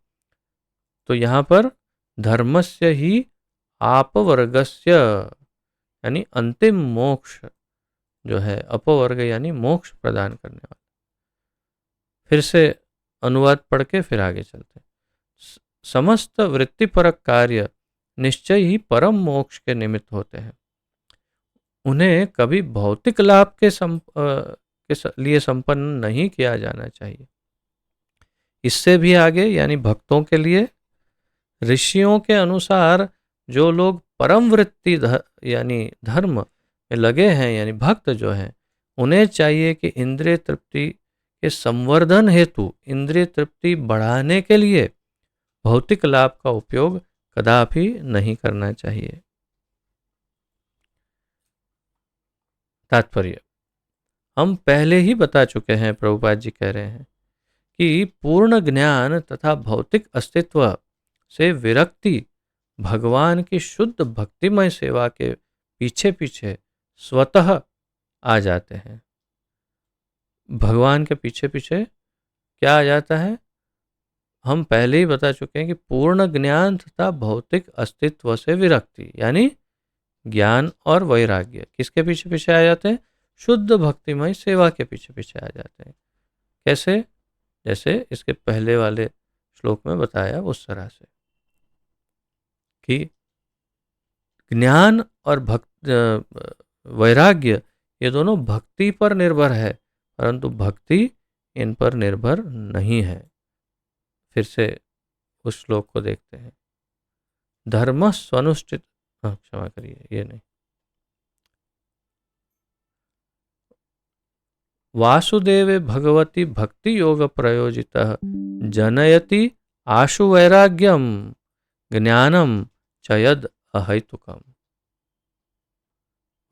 तो यहाँ पर धर्मस्य ही आपवर्गस्य यानी अंतिम मोक्ष जो है, अपवर्ग यानी मोक्ष प्रदान करने वाला। फिर से अनुवाद पढ़ के फिर आगे चलते हैं। समस्त वृत्तिपरक कार्य निश्चय ही परम मोक्ष के निमित्त होते हैं। उन्हें कभी भौतिक लाभ के लिए संपन्न नहीं किया जाना चाहिए। इससे भी आगे यानी भक्तों के लिए, ऋषियों के अनुसार जो लोग परम वृत्ति यानी धर्म में लगे हैं, यानी भक्त जो हैं, उन्हें चाहिए कि इंद्रिय तृप्ति के संवर्धन हेतु, इंद्रिय तृप्ति बढ़ाने के लिए भौतिक लाभ का उपयोग कदापि नहीं करना चाहिए। तात्पर्य हम पहले ही बता चुके हैं, प्रभुपाद जी कह रहे हैं कि पूर्ण ज्ञान तथा भौतिक अस्तित्व से विरक्ति भगवान की शुद्ध भक्तिमय सेवा के पीछे पीछे स्वतः आ जाते हैं। भगवान के पीछे पीछे क्या आ जाता है? हम पहले ही बता चुके हैं कि पूर्ण ज्ञान तथा भौतिक अस्तित्व से विरक्ति यानी ज्ञान और वैराग्य किसके पीछे पीछे आ जाते हैं? शुद्ध भक्तिमय सेवा के पीछे पीछे आ जाते हैं। कैसे? जैसे इसके पहले वाले श्लोक में बताया उस तरह से कि ज्ञान और वैराग्य ये दोनों भक्ति पर निर्भर है, परंतु भक्ति इन पर निर्भर नहीं है। फिर से उस श्लोक को देखते हैं। धर्म स्वनुष्ठित, क्षमा करिए, ये नहीं, वासुदेवे भगवती भक्ति योग प्रयोजितः जनयति आशु वैराग्यम ज्ञानम चयद अहैतुकम।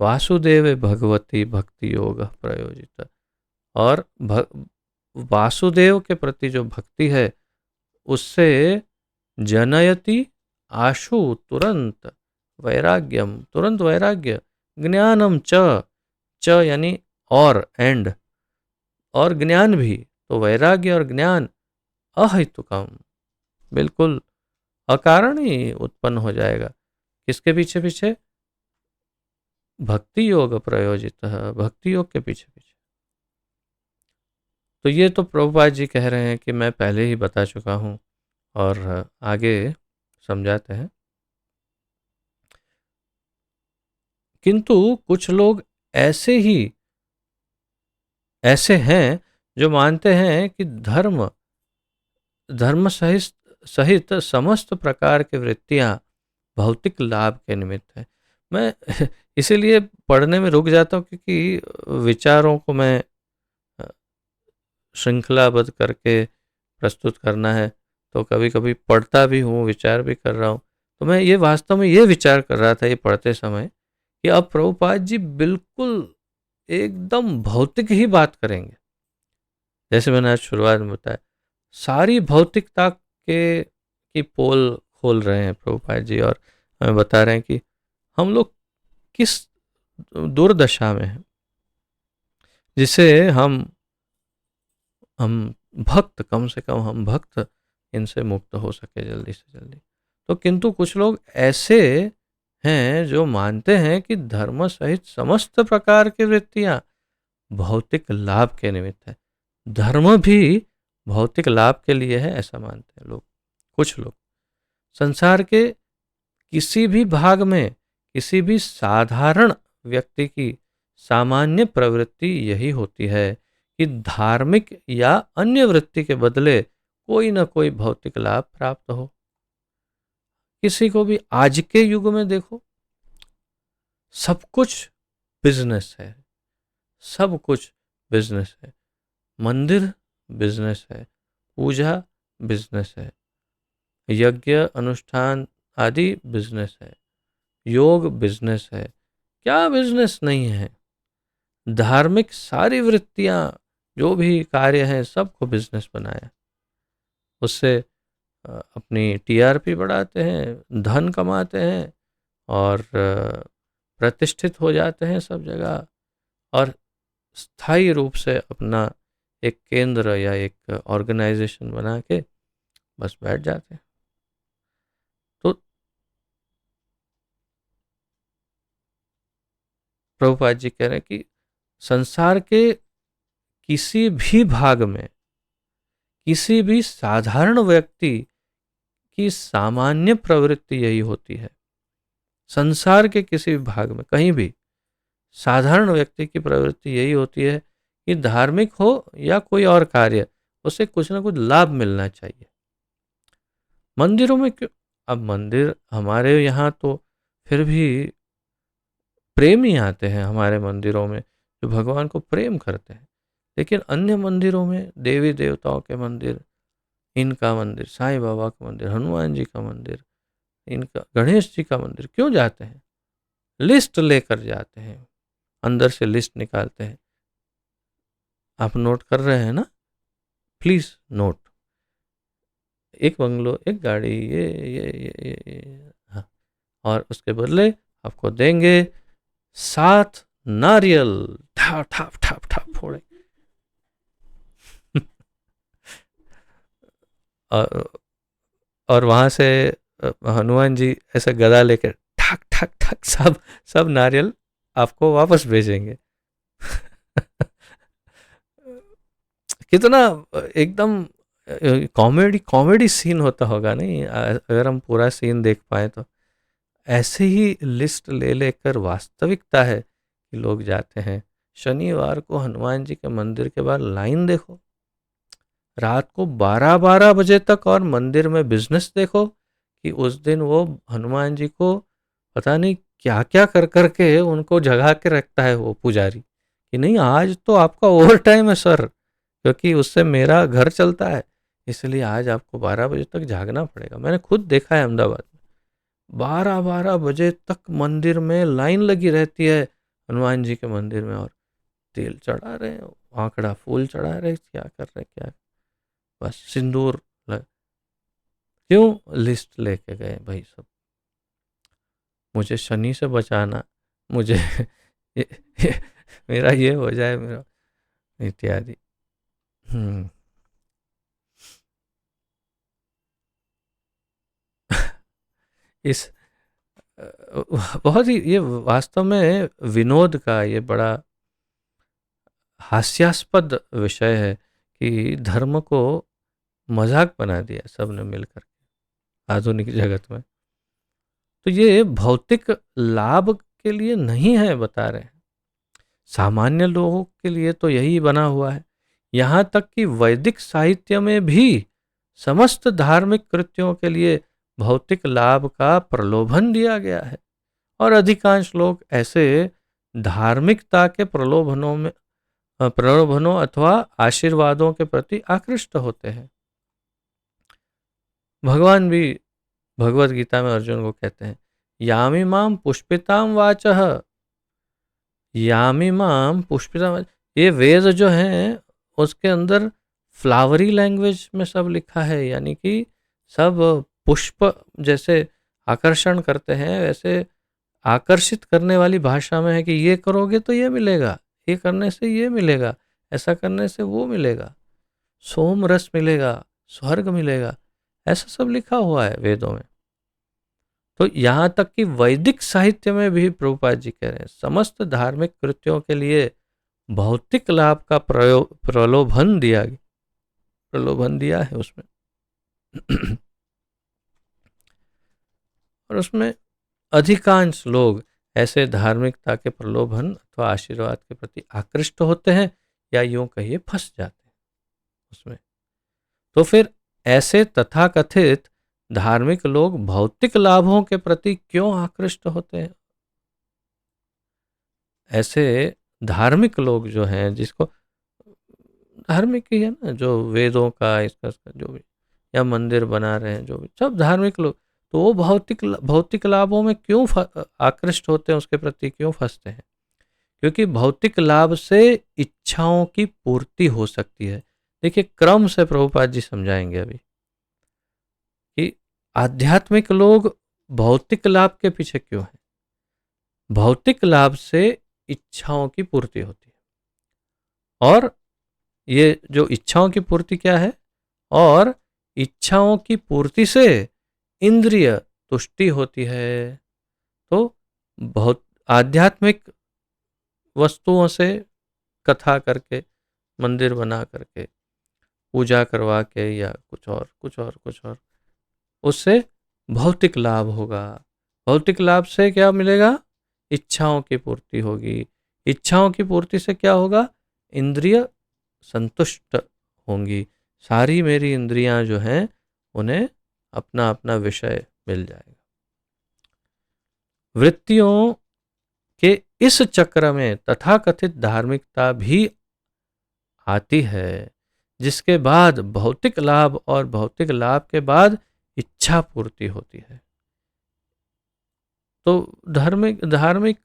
वासुदेव भगवती भक्ति योग प्रयोजित। और वासुदेव के प्रति जो भक्ति है उससे जनयति आशु तुरंत वैराग्यम, तुरंत वैराग्य, ज्ञानम च यानी और एंड, और ज्ञान भी, तो वैराग्य और ज्ञान अहेतुकम, बिल्कुल अकारण ही उत्पन्न हो जाएगा। किसके पीछे पीछे? भक्ति योग प्रयोजित, भक्ति योग के पीछे पीछे। तो ये तो प्रभुपाद जी कह रहे हैं कि मैं पहले ही बता चुका हूं, और आगे समझाते हैं। किंतु कुछ लोग ऐसे हैं जो मानते हैं कि धर्म सहित समस्त प्रकार की वृत्तियां भौतिक लाभ के निमित्त है। मैं इसीलिए पढ़ने में रुक जाता हूँ, क्योंकि विचारों को मैं श्रृंखलाबद्ध करके प्रस्तुत करना है, तो कभी कभी पढ़ता भी हूँ, विचार भी कर रहा हूँ। तो मैं ये वास्तव में ये विचार कर रहा था ये पढ़ते समय कि अब प्रभुपाद जी बिल्कुल एकदम भौतिक ही बात करेंगे। जैसे मैंने आज शुरुआत में बताया, सारी भौतिकता के की पोल खोल रहे हैं प्रभुपाद जी, और हमें बता रहे हैं कि हम लोग किस दुर्दशा में हैं, जिसे हम भक्त, कम से कम हम भक्त इनसे मुक्त हो सके जल्दी से जल्दी। तो किंतु कुछ लोग ऐसे हैं जो मानते हैं कि धर्म सहित समस्त प्रकार की वृत्तियां भौतिक लाभ के निमित्त है। धर्म भी भौतिक लाभ के लिए है, ऐसा मानते हैं लोग। कुछ लोग संसार के किसी भी भाग में किसी भी साधारण व्यक्ति की सामान्य प्रवृत्ति यही होती है कि धार्मिक या अन्य वृत्ति के बदले कोई ना कोई भौतिक लाभ प्राप्त हो। किसी को भी आज के युग में देखो, सब कुछ बिजनेस है, सब कुछ बिजनेस है। मंदिर बिजनेस है, पूजा बिजनेस है, यज्ञ अनुष्ठान आदि बिजनेस है, योग बिजनेस है। क्या बिजनेस नहीं है? धार्मिक सारी वृत्तियां जो भी कार्य हैं सबको बिजनेस बनाया, उससे अपनी टीआरपी बढ़ाते हैं, धन कमाते हैं, और प्रतिष्ठित हो जाते हैं सब जगह, और स्थायी रूप से अपना एक केंद्र या एक ऑर्गेनाइजेशन बना के बस बैठ जाते हैं। तो प्रभुपाद जी कह रहे हैं कि संसार के किसी भी भाग में किसी भी साधारण व्यक्ति की सामान्य प्रवृत्ति यही होती है। संसार के किसी भी भाग में कहीं भी साधारण व्यक्ति की प्रवृत्ति यही होती है कि धार्मिक हो या कोई और कार्य, उसे कुछ ना कुछ लाभ मिलना चाहिए। मंदिरों में क्यों? अब मंदिर हमारे यहाँ तो फिर भी प्रेमी आते हैं हमारे मंदिरों में, जो भगवान को प्रेम करते हैं। लेकिन अन्य मंदिरों में, देवी देवताओं के मंदिर, इनका मंदिर, साईं बाबा का मंदिर, हनुमान जी का मंदिर, इनका गणेश जी का मंदिर, क्यों जाते हैं? लिस्ट लेकर जाते हैं, अंदर से लिस्ट निकालते हैं। आप नोट कर रहे हैं ना? Please note. एक बंगलो, एक गाड़ी, ये हाँ, और उसके बदले आपको देंगे 7 नारियल, ठाप ठाप ठाप ठाप फोड़े। और वहां से हनुमान जी ऐसा गदा लेकर ठक ठक ठक सब नारियल आपको वापस भेजेंगे। कितना एकदम कॉमेडी कॉमेडी सीन होता होगा नहीं, अगर हम पूरा सीन देख पाए तो। ऐसे ही लिस्ट ले लेकर वास्तविकता है कि लोग जाते हैं। शनिवार को हनुमान जी के मंदिर के बाहर लाइन देखो, रात को 12-12 बजे तक, और मंदिर में बिजनेस देखो कि उस दिन वो हनुमान जी को पता नहीं क्या क्या कर करके उनको जगा के रखता है वो पुजारी, कि नहीं आज तो आपका ओवर टाइम है सर, क्योंकि उससे मेरा घर चलता है, इसलिए आज आपको 12 बजे तक जागना पड़ेगा। मैंने खुद देखा है अहमदाबाद में, 12-12 बजे तक मंदिर में लाइन लगी रहती है हनुमान जी के मंदिर में और तेल चढ़ा रहे हैं, आंकड़ा फूल चढ़ा रहे, क्या कर रहे क्या, बस सिंदूर क्यों लिस्ट लेके गए भाई सब, मुझे शनि से बचाना, मुझे ये, ये, मेरा ये हो जाए मेरा इत्यादि। इस बहुत ही ये वास्तव में विनोद का ये बड़ा हास्यास्पद विषय है कि धर्म को मजाक बना दिया सबने मिलकर आधुनिक जगत में। तो ये भौतिक लाभ के लिए नहीं है बता रहे हैं, सामान्य लोगों के लिए तो यही बना हुआ है। यहाँ तक कि वैदिक साहित्य में भी समस्त धार्मिक कृत्यों के लिए भौतिक लाभ का प्रलोभन दिया गया है, और अधिकांश लोग ऐसे धार्मिकता के प्रलोभनों अथवा आशीर्वादों के प्रति आकृष्ट होते हैं। भगवान भी भगवत गीता में अर्जुन को कहते हैं, यामिमाम पुष्पिताम वाचः, यामिमाम पुष्पिताम, ये वेद जो हैं उसके अंदर फ्लावरी लैंग्वेज में सब लिखा है, यानी कि सब पुष्प जैसे आकर्षण करते हैं वैसे आकर्षित करने वाली भाषा में है कि ये करोगे तो ये मिलेगा, ये करने से ये मिलेगा, ऐसा करने से वो मिलेगा, सोम रस मिलेगा, स्वर्ग मिलेगा, ऐसा सब लिखा हुआ है वेदों में। तो यहाँ तक कि वैदिक साहित्य में भी प्रभुपाद जी कह रहे हैं समस्त धार्मिक कृत्यों के लिए भौतिक लाभ का प्रलोभन दिया है उसमें। और उसमें अधिकांश लोग ऐसे धार्मिकता के प्रलोभन अथवा आशीर्वाद के प्रति आकृष्ट होते हैं, या यूं कहिए फंस जाते हैं उसमें। तो फिर ऐसे तथाकथित धार्मिक लोग भौतिक लाभों के प्रति क्यों आकृष्ट होते हैं? ऐसे धार्मिक लोग जो हैं, जिसको धार्मिक ही है ना, जो वेदों का इसका जो भी, या मंदिर बना रहे हैं जो भी, सब धार्मिक लोग, तो वो भौतिक लाभों में क्यों आकृष्ट होते हैं, उसके प्रति क्यों फंसते हैं? क्योंकि भौतिक लाभ से इच्छाओं की पूर्ति हो सकती है। देखिए क्रम से प्रभुपाद जी समझाएंगे अभी कि आध्यात्मिक लोग भौतिक लाभ के पीछे क्यों हैं। भौतिक लाभ से इच्छाओं की पूर्ति होती है, और ये जो इच्छाओं की पूर्ति क्या है, और इच्छाओं की पूर्ति से इंद्रिय तुष्टि होती है। तो बहुत आध्यात्मिक वस्तुओं से कथा करके, मंदिर बना करके, पूजा करवा के, या कुछ और उससे भौतिक लाभ होगा। भौतिक लाभ से क्या मिलेगा? इच्छाओं की पूर्ति होगी। इच्छाओं की पूर्ति से क्या होगा? इंद्रिय संतुष्ट होंगी। सारी मेरी इंद्रियां जो हैं उन्हें अपना अपना विषय मिल जाएगा। वृत्तियों के इस चक्र में तथाकथित धार्मिकता भी आती है, जिसके बाद भौतिक लाभ, और भौतिक लाभ के बाद इच्छा पूर्ति होती है। तो धार्मिक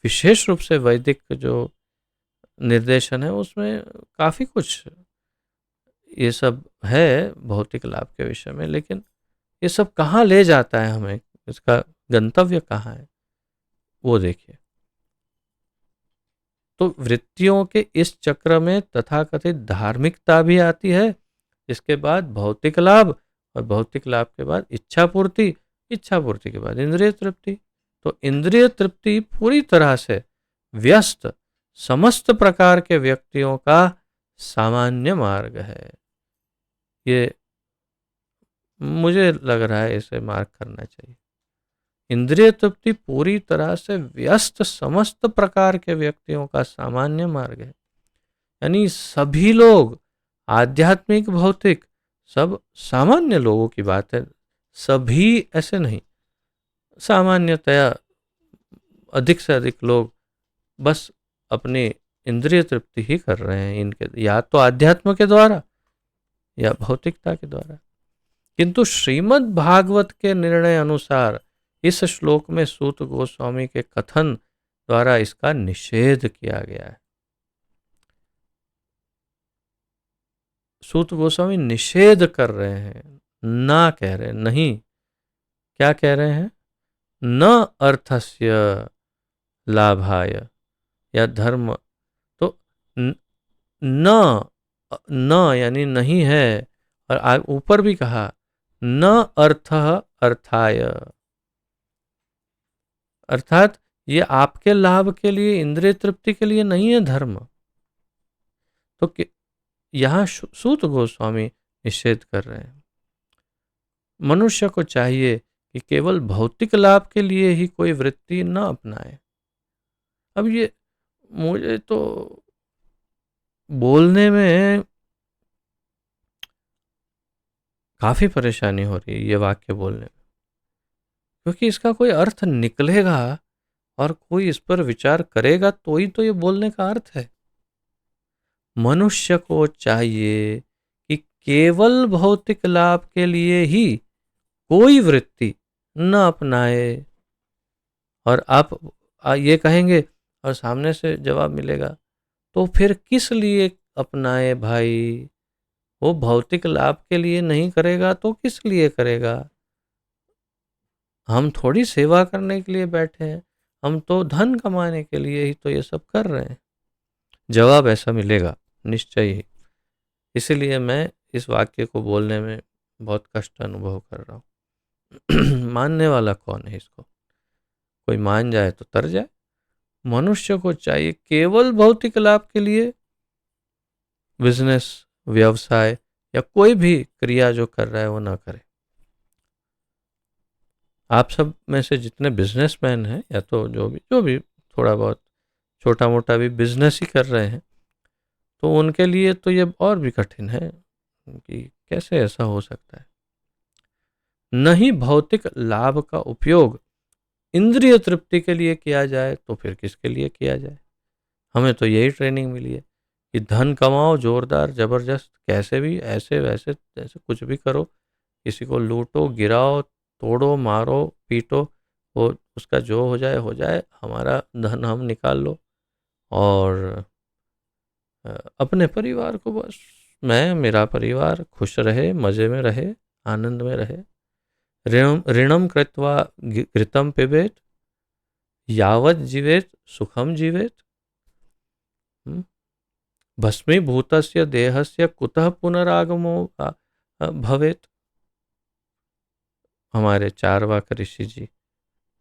विशेष रूप से वैदिक जो निर्देशन है उसमें काफी कुछ ये सब है भौतिक लाभ के विषय में, लेकिन ये सब कहाँ ले जाता है हमें, इसका गंतव्य कहाँ है, वो देखिए। तो वृत्तियों के इस चक्र में तथाकथित धार्मिकता भी आती है, इसके बाद भौतिक लाभ, और भौतिक लाभ के बाद इच्छा पूर्ति, इच्छा पूर्ति के बाद इंद्रिय तृप्ति। तो इंद्रिय तृप्ति पूरी तरह से व्यस्त समस्त प्रकार के व्यक्तियों का सामान्य मार्ग है। ये मुझे लग रहा है इसे मार्क करना चाहिए। इंद्रिय तृप्ति पूरी तरह से व्यस्त समस्त प्रकार के व्यक्तियों का सामान्य मार्ग है, यानी सभी लोग, आध्यात्मिक भौतिक सब सामान्य लोगों की बात है, सभी ऐसे नहीं, सामान्यतया अधिक से अधिक लोग बस अपनी इंद्रिय तृप्ति ही कर रहे हैं, इनके या तो आध्यात्म के द्वारा या भौतिकता के द्वारा। किंतु श्रीमद् भागवत के निर्णय अनुसार इस श्लोक में सूत गोस्वामी के कथन द्वारा इसका निषेध किया गया है। सूत गोस्वामी निषेध कर रहे हैं, ना कह रहे नहीं। क्या कह रहे हैं? न अर्थस्य लाभाय या धर्म, तो न न यानी नहीं है, और ऊपर भी कहा न अर्थ अर्थाय, अर्थात ये आपके लाभ के लिए, इंद्रिय तृप्ति के लिए नहीं है धर्म। तो यहाँ सूत गोस्वामी निषेध कर रहे हैं। मनुष्य को चाहिए कि केवल भौतिक लाभ के लिए ही कोई वृत्ति न अपनाए। अब ये मुझे तो बोलने में काफी परेशानी हो रही है, ये वाक्य बोलने में, क्योंकि इसका कोई अर्थ निकलेगा और कोई इस पर विचार करेगा तो ही तो ये बोलने का अर्थ है। मनुष्य को चाहिए कि केवल भौतिक लाभ के लिए ही कोई वृत्ति न अपनाए। और आप ये कहेंगे और सामने से जवाब मिलेगा, तो फिर किस लिए अपनाए भाई? वो भौतिक लाभ के लिए नहीं करेगा तो किस लिए करेगा? हम थोड़ी सेवा करने के लिए बैठे हैं, हम तो धन कमाने के लिए ही तो ये सब कर रहे हैं। जवाब ऐसा मिलेगा निश्चय ही। इसलिए मैं इस वाक्य को बोलने में बहुत कष्ट अनुभव कर रहा हूँ। मानने वाला कौन है इसको? कोई मान जाए तो तर जाए। मनुष्य को चाहिए केवल भौतिक लाभ के लिए बिजनेस, व्यवसाय या कोई भी क्रिया जो कर रहा है वो ना करे। आप सब में से जितने बिजनेसमैन हैं, या तो जो भी थोड़ा बहुत छोटा मोटा भी बिजनेस ही कर रहे हैं, तो उनके लिए तो ये और भी कठिन है कि कैसे ऐसा हो सकता है। नहीं भौतिक लाभ का उपयोग इंद्रिय तृप्ति के लिए किया जाए तो फिर किसके लिए किया जाए? हमें तो यही ट्रेनिंग मिली है कि धन कमाओ जोरदार जबरदस्त, कैसे भी ऐसे वैसे जैसे कुछ भी करो, किसी को लूटो गिराओ तोड़ो मारो पीटो, वो उसका जो हो जाए, हमारा धन हम निकाल लो और अपने परिवार को बस, मैं मेरा परिवार खुश रहे, मजे में रहे, आनंद में रहे। ऋणम कृत्वा घृतम पिबेत यावत जीवेत सुखम जीवेत। भस्मीभूतस्य देहस्य कुतः पुनरागमो भवेत। हमारे चारवाक ऋषि जी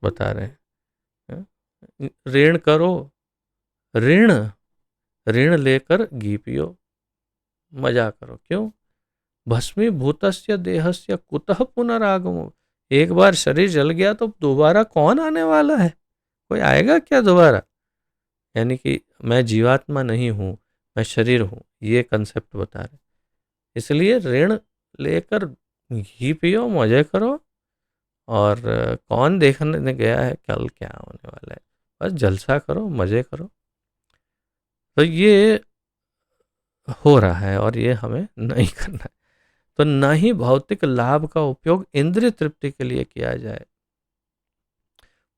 बता रहे हैं, ऋण करो, ऋण ऋण लेकर घी पियो, मजा करो। क्यों? भस्मीभूतस्य देहस्य कुतः पुनरागमो। एक बार शरीर जल गया तो दोबारा कौन आने वाला है? कोई आएगा क्या दोबारा? यानी कि मैं जीवात्मा नहीं हूं, मैं शरीर हूं, ये कंसेप्ट बता रहे। इसलिए ऋण लेकर घी पियो, मजे करो, और कौन देखने गया है कल क्या होने वाला है, बस जलसा करो, मजे करो। तो ये हो रहा है और ये हमें नहीं करना है। तो न ही भौतिक लाभ का उपयोग इंद्रिय तृप्ति के लिए किया जाए।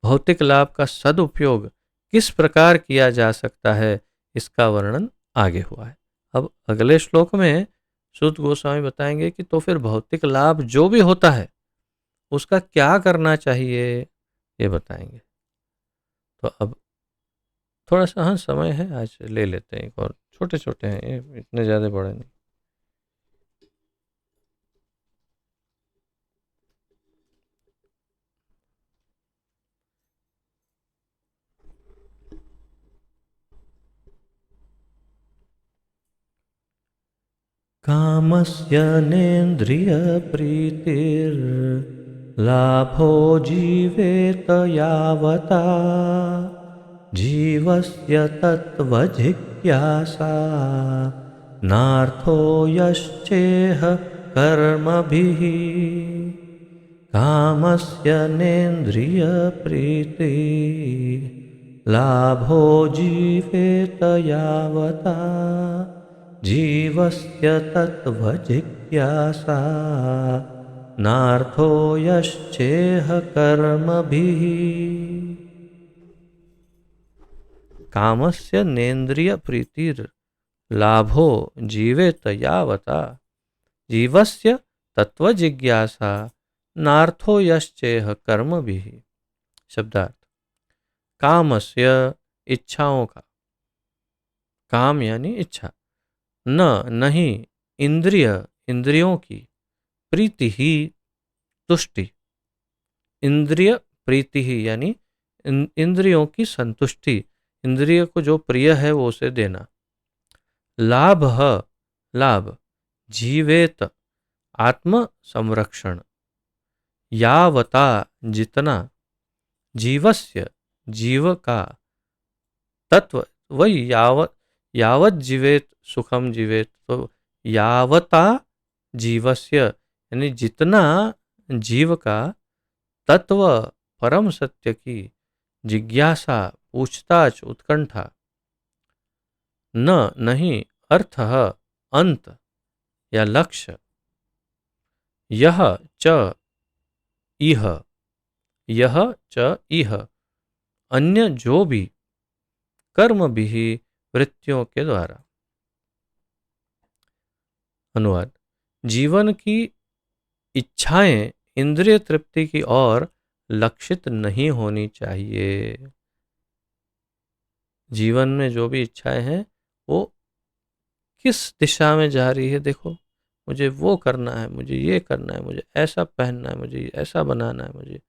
भौतिक लाभ का सदुपयोग किस प्रकार किया जा सकता है, इसका वर्णन आगे हुआ है। अब अगले श्लोक में सूत गोस्वामी बताएंगे कि तो फिर भौतिक लाभ जो भी होता है उसका क्या करना चाहिए, ये बताएंगे। तो अब थोड़ा सा हाँ समय है, आज ले लेते हैं एक और, छोटे छोटे हैं ये, इतने ज़्यादा बड़े नहीं। कामस्य नेन्द्रियप्रीतिर्लाभो जीवेत यावता जीवस्य तत्त्वजिज्ञासा नार्थो यश्चेह कर्मभिः। कामस्य नेन्द्रियप्रीति लाभो जीवेत यावता जीवस्य तत्त्वजिज्ञासा नार्थो यश्चेह कर्मभिः। कामस्य नेन्द्रिय प्रीतिर लाभो जीवेत यावता जीवस्य तत्व जिज्ञासा नार्थो यश्चेह कर्मभिः। शब्दार्थ। कामस्य इच्छाओं का, काम यानी इच्छा, न नहीं इंद्रिय इंद्रियों की, प्रीति ही तुष्टि, इंद्रिय प्रीति ही यानी इंद्रियों की संतुष्टि, इंद्रिय को जो प्रिय है वो उसे देना। लाभ लाभ, जीवेत आत्म संरक्षण, यावता जितना, जीवस्य जीव का, तत्व वही यावत, यावत जीवेत सुखम जीवेत, तो यावता जीवस्य यानी जितना जीव का, तत्व परम सत्य की, जिज्ञासा पूछताछ उत्कंठा, न नहीं अर्थ अंत या लक्ष्य, यह च इह, यह च इह अन्य जो भी, कर्म भी वृत्तियों के द्वारा। अनुवाद। जीवन की इच्छाएं इंद्रिय तृप्ति की ओर लक्षित नहीं होनी चाहिए। जीवन में जो भी इच्छाएं हैं वो किस दिशा में जा रही है, देखो मुझे वो करना है, मुझे ये करना है, मुझे ऐसा पहनना है, मुझे ऐसा बनाना है, मुझे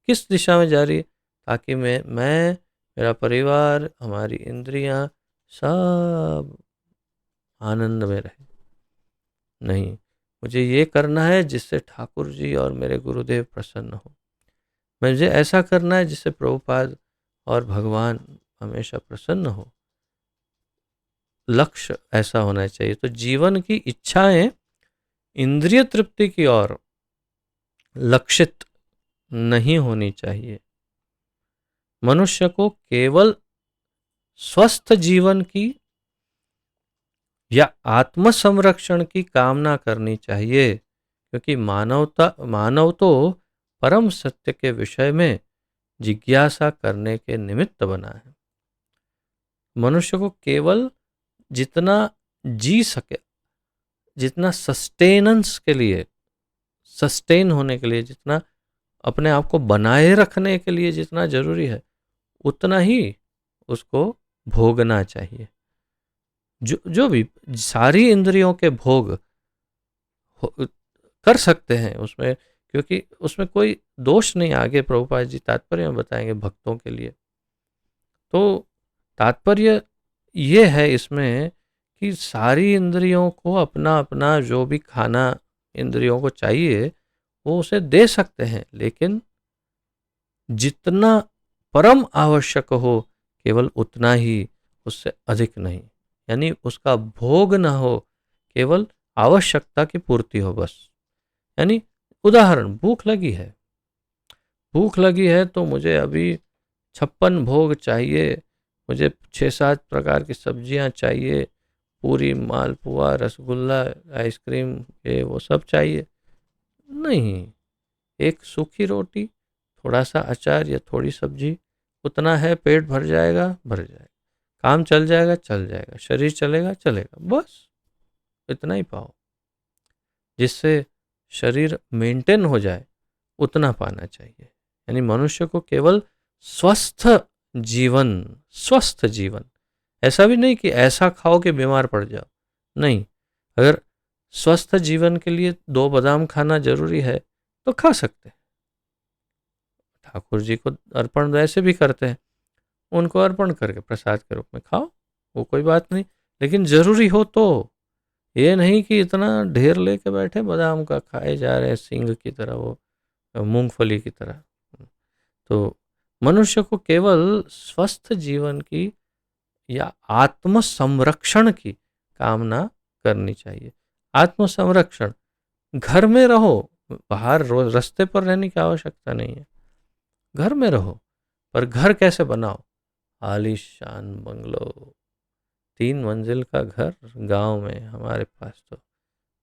किस दिशा में जा रही है, ताकि मैं मेरा परिवार, हमारी इंद्रियां सब आनंद में रहे। नहीं, मुझे ये करना है जिससे ठाकुर जी और मेरे गुरुदेव प्रसन्न हो, मुझे ऐसा करना है जिससे प्रभुपाद और भगवान हमेशा प्रसन्न हो। लक्ष्य ऐसा होना चाहिए। तो जीवन की इच्छाएं इंद्रिय तृप्ति की ओर लक्षित नहीं होनी चाहिए। मनुष्य को केवल स्वस्थ जीवन की या आत्म संरक्षण की कामना करनी चाहिए, क्योंकि मानव तो परम सत्य के विषय में जिज्ञासा करने के निमित्त बना है। मनुष्य को केवल जितना जी सके, जितना सस्टेनेंस के लिए, सस्टेन होने के लिए, जितना अपने आप को बनाए रखने के लिए जितना जरूरी है, उतना ही उसको भोगना चाहिए। जो भी सारी इंद्रियों के भोग कर सकते हैं उसमें, क्योंकि उसमें कोई दोष नहीं। आगे प्रभुपाद जी तात्पर्य में बताएंगे भक्तों के लिए। तो तात्पर्य ये है इसमें कि सारी इंद्रियों को अपना अपना जो भी खाना इंद्रियों को चाहिए वो उसे दे सकते हैं, लेकिन जितना परम आवश्यक हो केवल उतना ही, उससे अधिक नहीं। यानी उसका भोग ना हो, केवल आवश्यकता की पूर्ति हो बस। यानी उदाहरण, भूख लगी है तो मुझे अभी 56 भोग चाहिए, मुझे 6-7 प्रकार की सब्जियां चाहिए, पूरी, मालपुआ, रसगुल्ला, आइसक्रीम, ये वो सब चाहिए। नहीं, एक सूखी रोटी, थोड़ा सा अचार या थोड़ी सब्जी, उतना है, पेट भर जाएगा, काम चल जाएगा, शरीर चलेगा, बस इतना ही पाओ। जिससे शरीर मेंटेन हो जाए उतना पाना चाहिए। यानी मनुष्य को केवल स्वस्थ जीवन, ऐसा भी नहीं कि ऐसा खाओ कि बीमार पड़ जाओ। नहीं, अगर स्वस्थ जीवन के लिए 2 बादाम खाना जरूरी है तो खा सकते हैं। ठाकुर जी को अर्पण वैसे भी करते हैं, उनको अर्पण करके प्रसाद के रूप में खाओ, वो कोई बात नहीं। लेकिन जरूरी हो तो, ये नहीं कि इतना ढेर लेके बैठे बादाम का खाए जा रहे हैं, सिंह की तरह, वो मूंगफली की तरह। तो मनुष्य को केवल स्वस्थ जीवन की या आत्म संरक्षण की कामना करनी चाहिए। आत्म संरक्षण, घर में रहो, बाहर रास्ते पर रहने की आवश्यकता नहीं है। घर में रहो, पर घर कैसे बनाओ? आलीशान बंगलो, 3 मंजिल का घर गांव में हमारे पास, तो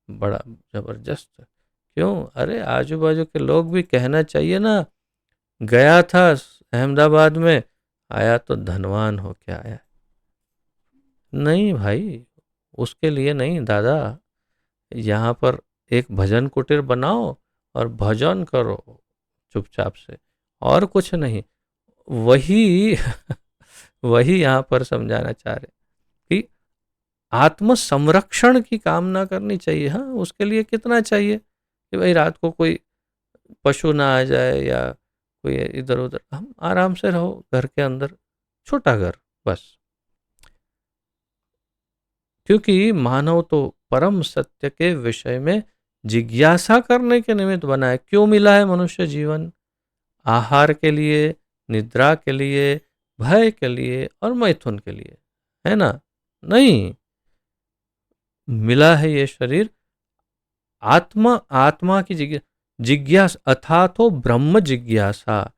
बड़ा जबरदस्त। क्यों? अरे आजू बाजू के लोग भी कहना चाहिए ना, गया था अहमदाबाद में, आया तो धनवान होके आया। नहीं भाई, उसके लिए नहीं दादा, यहाँ पर एक भजन कुटीर बनाओ और भजन करो चुपचाप से, और कुछ नहीं। वही वही यहाँ पर समझाना चाह रहे कि आत्म संरक्षण की कामना करनी चाहिए। हाँ, उसके लिए कितना चाहिए कि भाई रात को कोई पशु ना आ जाए या कोई इधर उधर, हम आराम से रहो घर के अंदर, छोटा घर बस। क्योंकि मानव तो परम सत्य के विषय में जिज्ञासा करने के निमित्त बना है। क्यों मिला है मनुष्य जीवन? आहार के लिए, निद्रा के लिए, भय के लिए और मैथुन के लिए, है ना? नहीं, मिला है ये शरीर आत्मा की जिज्ञासा, अथातो ब्रह्म जिज्ञासा,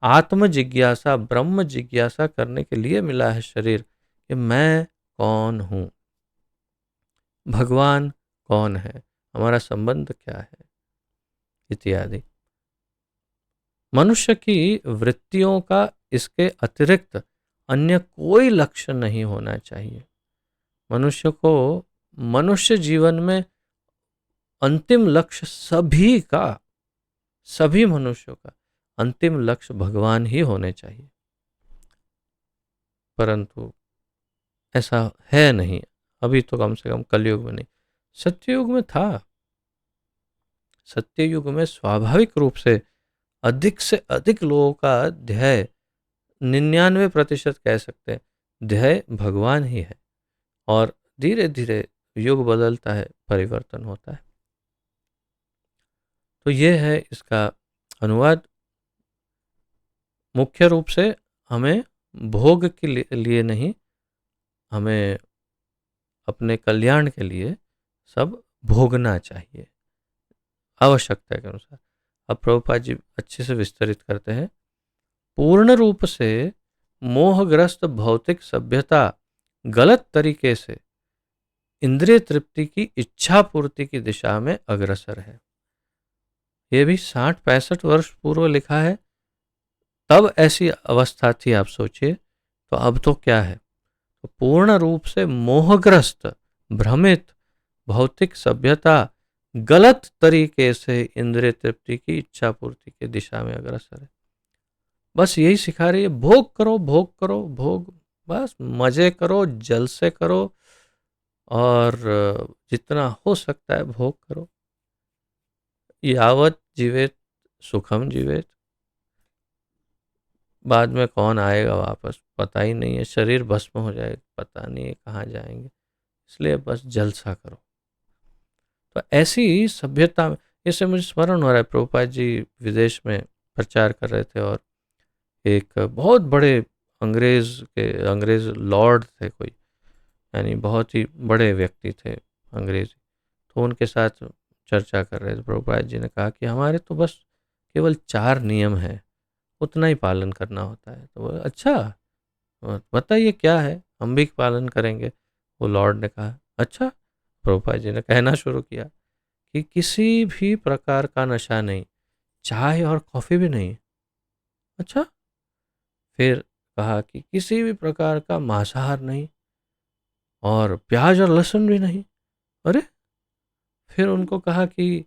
आत्म जिज्ञासा, ब्रह्म जिज्ञासा करने के लिए मिला है शरीर कि मैं कौन हूं, भगवान कौन है, हमारा संबंध क्या है, इत्यादि। मनुष्य की वृत्तियों का इसके अतिरिक्त अन्य कोई लक्ष्य नहीं होना चाहिए। मनुष्य को, मनुष्य जीवन में अंतिम लक्ष्य सभी का, सभी मनुष्यों का अंतिम लक्ष्य भगवान ही होने चाहिए। परंतु ऐसा है नहीं अभी तो, कम से कम कलयुग में नहीं। सत्ययुग में था। सत्ययुग में स्वाभाविक रूप से अधिक लोगों का ध्येय, 99% कह सकते हैं, ध्येय भगवान ही है। और धीरे धीरे युग बदलता है, परिवर्तन होता है। तो ये है इसका अनुवाद। मुख्य रूप से हमें भोग के लिए नहीं, हमें अपने कल्याण के लिए सब भोगना चाहिए आवश्यकता के अनुसार। अब प्रभुपाद जी अच्छे से विस्तरित करते हैं। पूर्ण रूप से मोहग्रस्त भौतिक सभ्यता गलत तरीके से इंद्रिय तृप्ति की इच्छा पूर्ति की दिशा में अग्रसर है। ये भी 60-65 वर्ष पूर्व लिखा है, तब ऐसी अवस्था थी, आप सोचिए। तो अब तो क्या है? तो पूर्ण रूप से मोहग्रस्त, भ्रमित भौतिक सभ्यता गलत तरीके से इंद्रिय तृप्ति की इच्छा पूर्ति की दिशा में अग्रसर है। बस यही सिखा रही है, भोग करो, भोग करो, भोग, बस मजे करो, जलसे करो, और जितना हो सकता है भोग करो। यावत जीवेत सुखम जीवेत, बाद में कौन आएगा वापस पता ही नहीं है, शरीर भस्म हो जाएगा, पता नहीं है कहाँ जाएंगे, इसलिए बस जलसा करो। तो ऐसी सभ्यता में, इससे मुझे स्मरण हो रहा है, प्रभुपाद जी विदेश में प्रचार कर रहे थे और एक बहुत बड़े अंग्रेज लॉर्ड थे कोई, यानी बहुत ही बड़े व्यक्ति थे अंग्रेज। तो उनके साथ चर्चा कर रहे थे। प्रभुपाद जी ने कहा कि हमारे तो बस केवल 4 नियम हैं, उतना ही पालन करना होता है। तो बोले, अच्छा बताइए क्या है, हम भी पालन करेंगे। वो लॉर्ड ने कहा, अच्छा। प्रभुपाद जी ने कहना शुरू किया कि किसी भी प्रकार का नशा नहीं, चाय और कॉफ़ी भी नहीं। अच्छा। फिर कहा कि किसी भी प्रकार का मांसाहार नहीं, और प्याज और लहसुन भी नहीं। अरे! फिर उनको कहा कि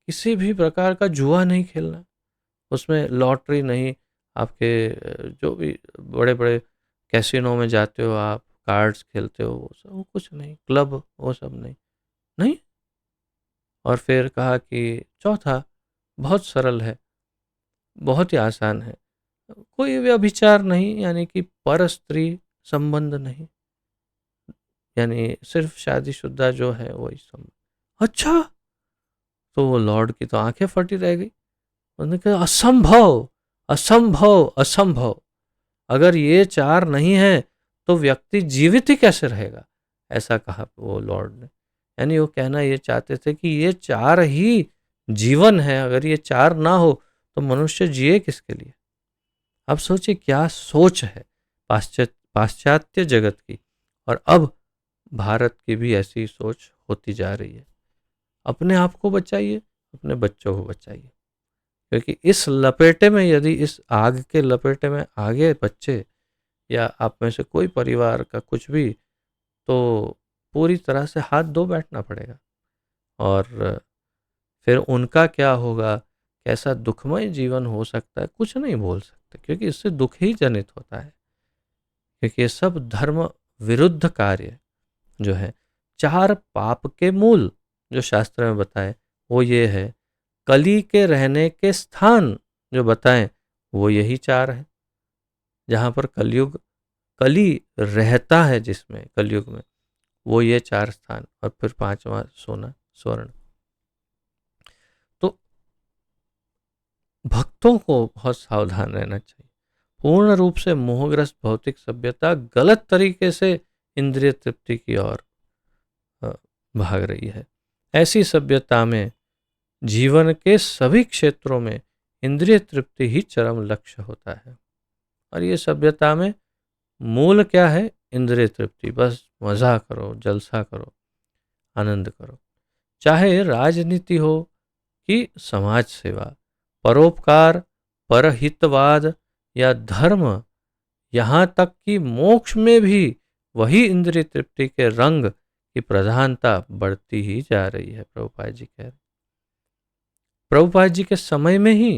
किसी भी प्रकार का जुआ नहीं खेलना, उसमें लॉटरी नहीं, आपके जो भी बड़े बड़े कैसीनो में जाते हो आप, कार्ड्स खेलते हो, वो सब, वो कुछ नहीं, क्लब, वो सब नहीं, नहीं। और फिर कहा कि चौथा, बहुत सरल है, बहुत ही आसान है, कोई व्यभिचार नहीं, यानी कि पर स्त्री संबंध नहीं, यानी सिर्फ शादीशुदा जो है वही संबंध। अच्छा। तो वो लॉर्ड की तो आंखें फटी रह गई। उन्होंने कहा, असंभव, असंभव, असंभव, अगर ये 4 नहीं है तो व्यक्ति जीवित ही कैसे रहेगा, ऐसा कहा वो लॉर्ड ने। यानी वो कहना ये चाहते थे कि ये 4 ही जीवन है, अगर ये 4 ना हो तो मनुष्य जिए किसके लिए। अब सोचिए क्या सोच है पाश्चात्य जगत की, और अब भारत की भी ऐसी सोच होती जा रही है। अपने आप को बचाइए, अपने बच्चों को बचाइए, क्योंकि इस लपेटे में, यदि इस आग के लपेटे में आगे बच्चे या आप में से कोई परिवार का कुछ भी, तो पूरी तरह से हाथ धो बैठना पड़ेगा। और फिर उनका क्या होगा, कैसा दुखमय जीवन हो सकता है, कुछ नहीं बोल सकते, क्योंकि इससे दुख ही जनित होता है। क्योंकि ये सब धर्म विरुद्ध कार्य जो है, 4 पाप के मूल जो शास्त्र में बताए वो ये है। कली के रहने के स्थान जो बताएं वो यही 4 है। जहाँ पर कली रहता है, जिसमें कलयुग में, वो ये 4 स्थान, और फिर 5वां सोना स्वर्ण। तो भक्तों को बहुत सावधान रहना चाहिए। पूर्ण रूप से मोहग्रस्त भौतिक सभ्यता गलत तरीके से इंद्रिय तृप्ति की ओर भाग रही है। ऐसी सभ्यता में जीवन के सभी क्षेत्रों में इंद्रिय तृप्ति ही चरम लक्ष्य होता है। और ये सभ्यता में मूल क्या है? इंद्रिय तृप्ति। बस मजा करो, जलसा करो, आनंद करो। चाहे राजनीति हो कि समाज सेवा, परोपकार, परहितवाद या धर्म, यहाँ तक कि मोक्ष में भी वही इंद्रिय तृप्ति के रंग की प्रधानता बढ़ती ही जा रही है। प्रभुपाद जी कह रहे, प्रभुपाद जी के समय में ही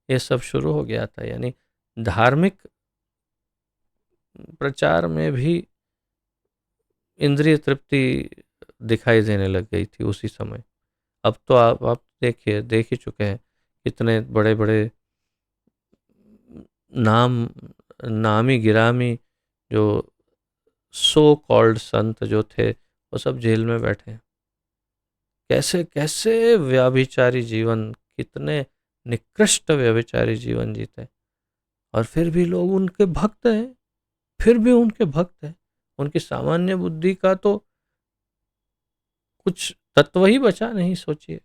ये सब शुरू हो गया था। यानी धार्मिक प्रचार में भी इंद्रिय तृप्ति दिखाई देने लग गई थी उसी समय। अब तो आप देखिए, देख ही चुके हैं कितने बड़े बड़े नामी गिरामी जो सो कॉल्ड संत जो थे, वो सब जेल में बैठे हैं। कैसे कैसे व्यभिचारी जीवन, कितने निकृष्ट व्यभिचारी जीवन जीते, और फिर भी लोग उनके भक्त हैं। फिर भी उनके भक्त हैं। उनकी सामान्य बुद्धि का तो कुछ तत्व ही बचा नहीं। सोचिए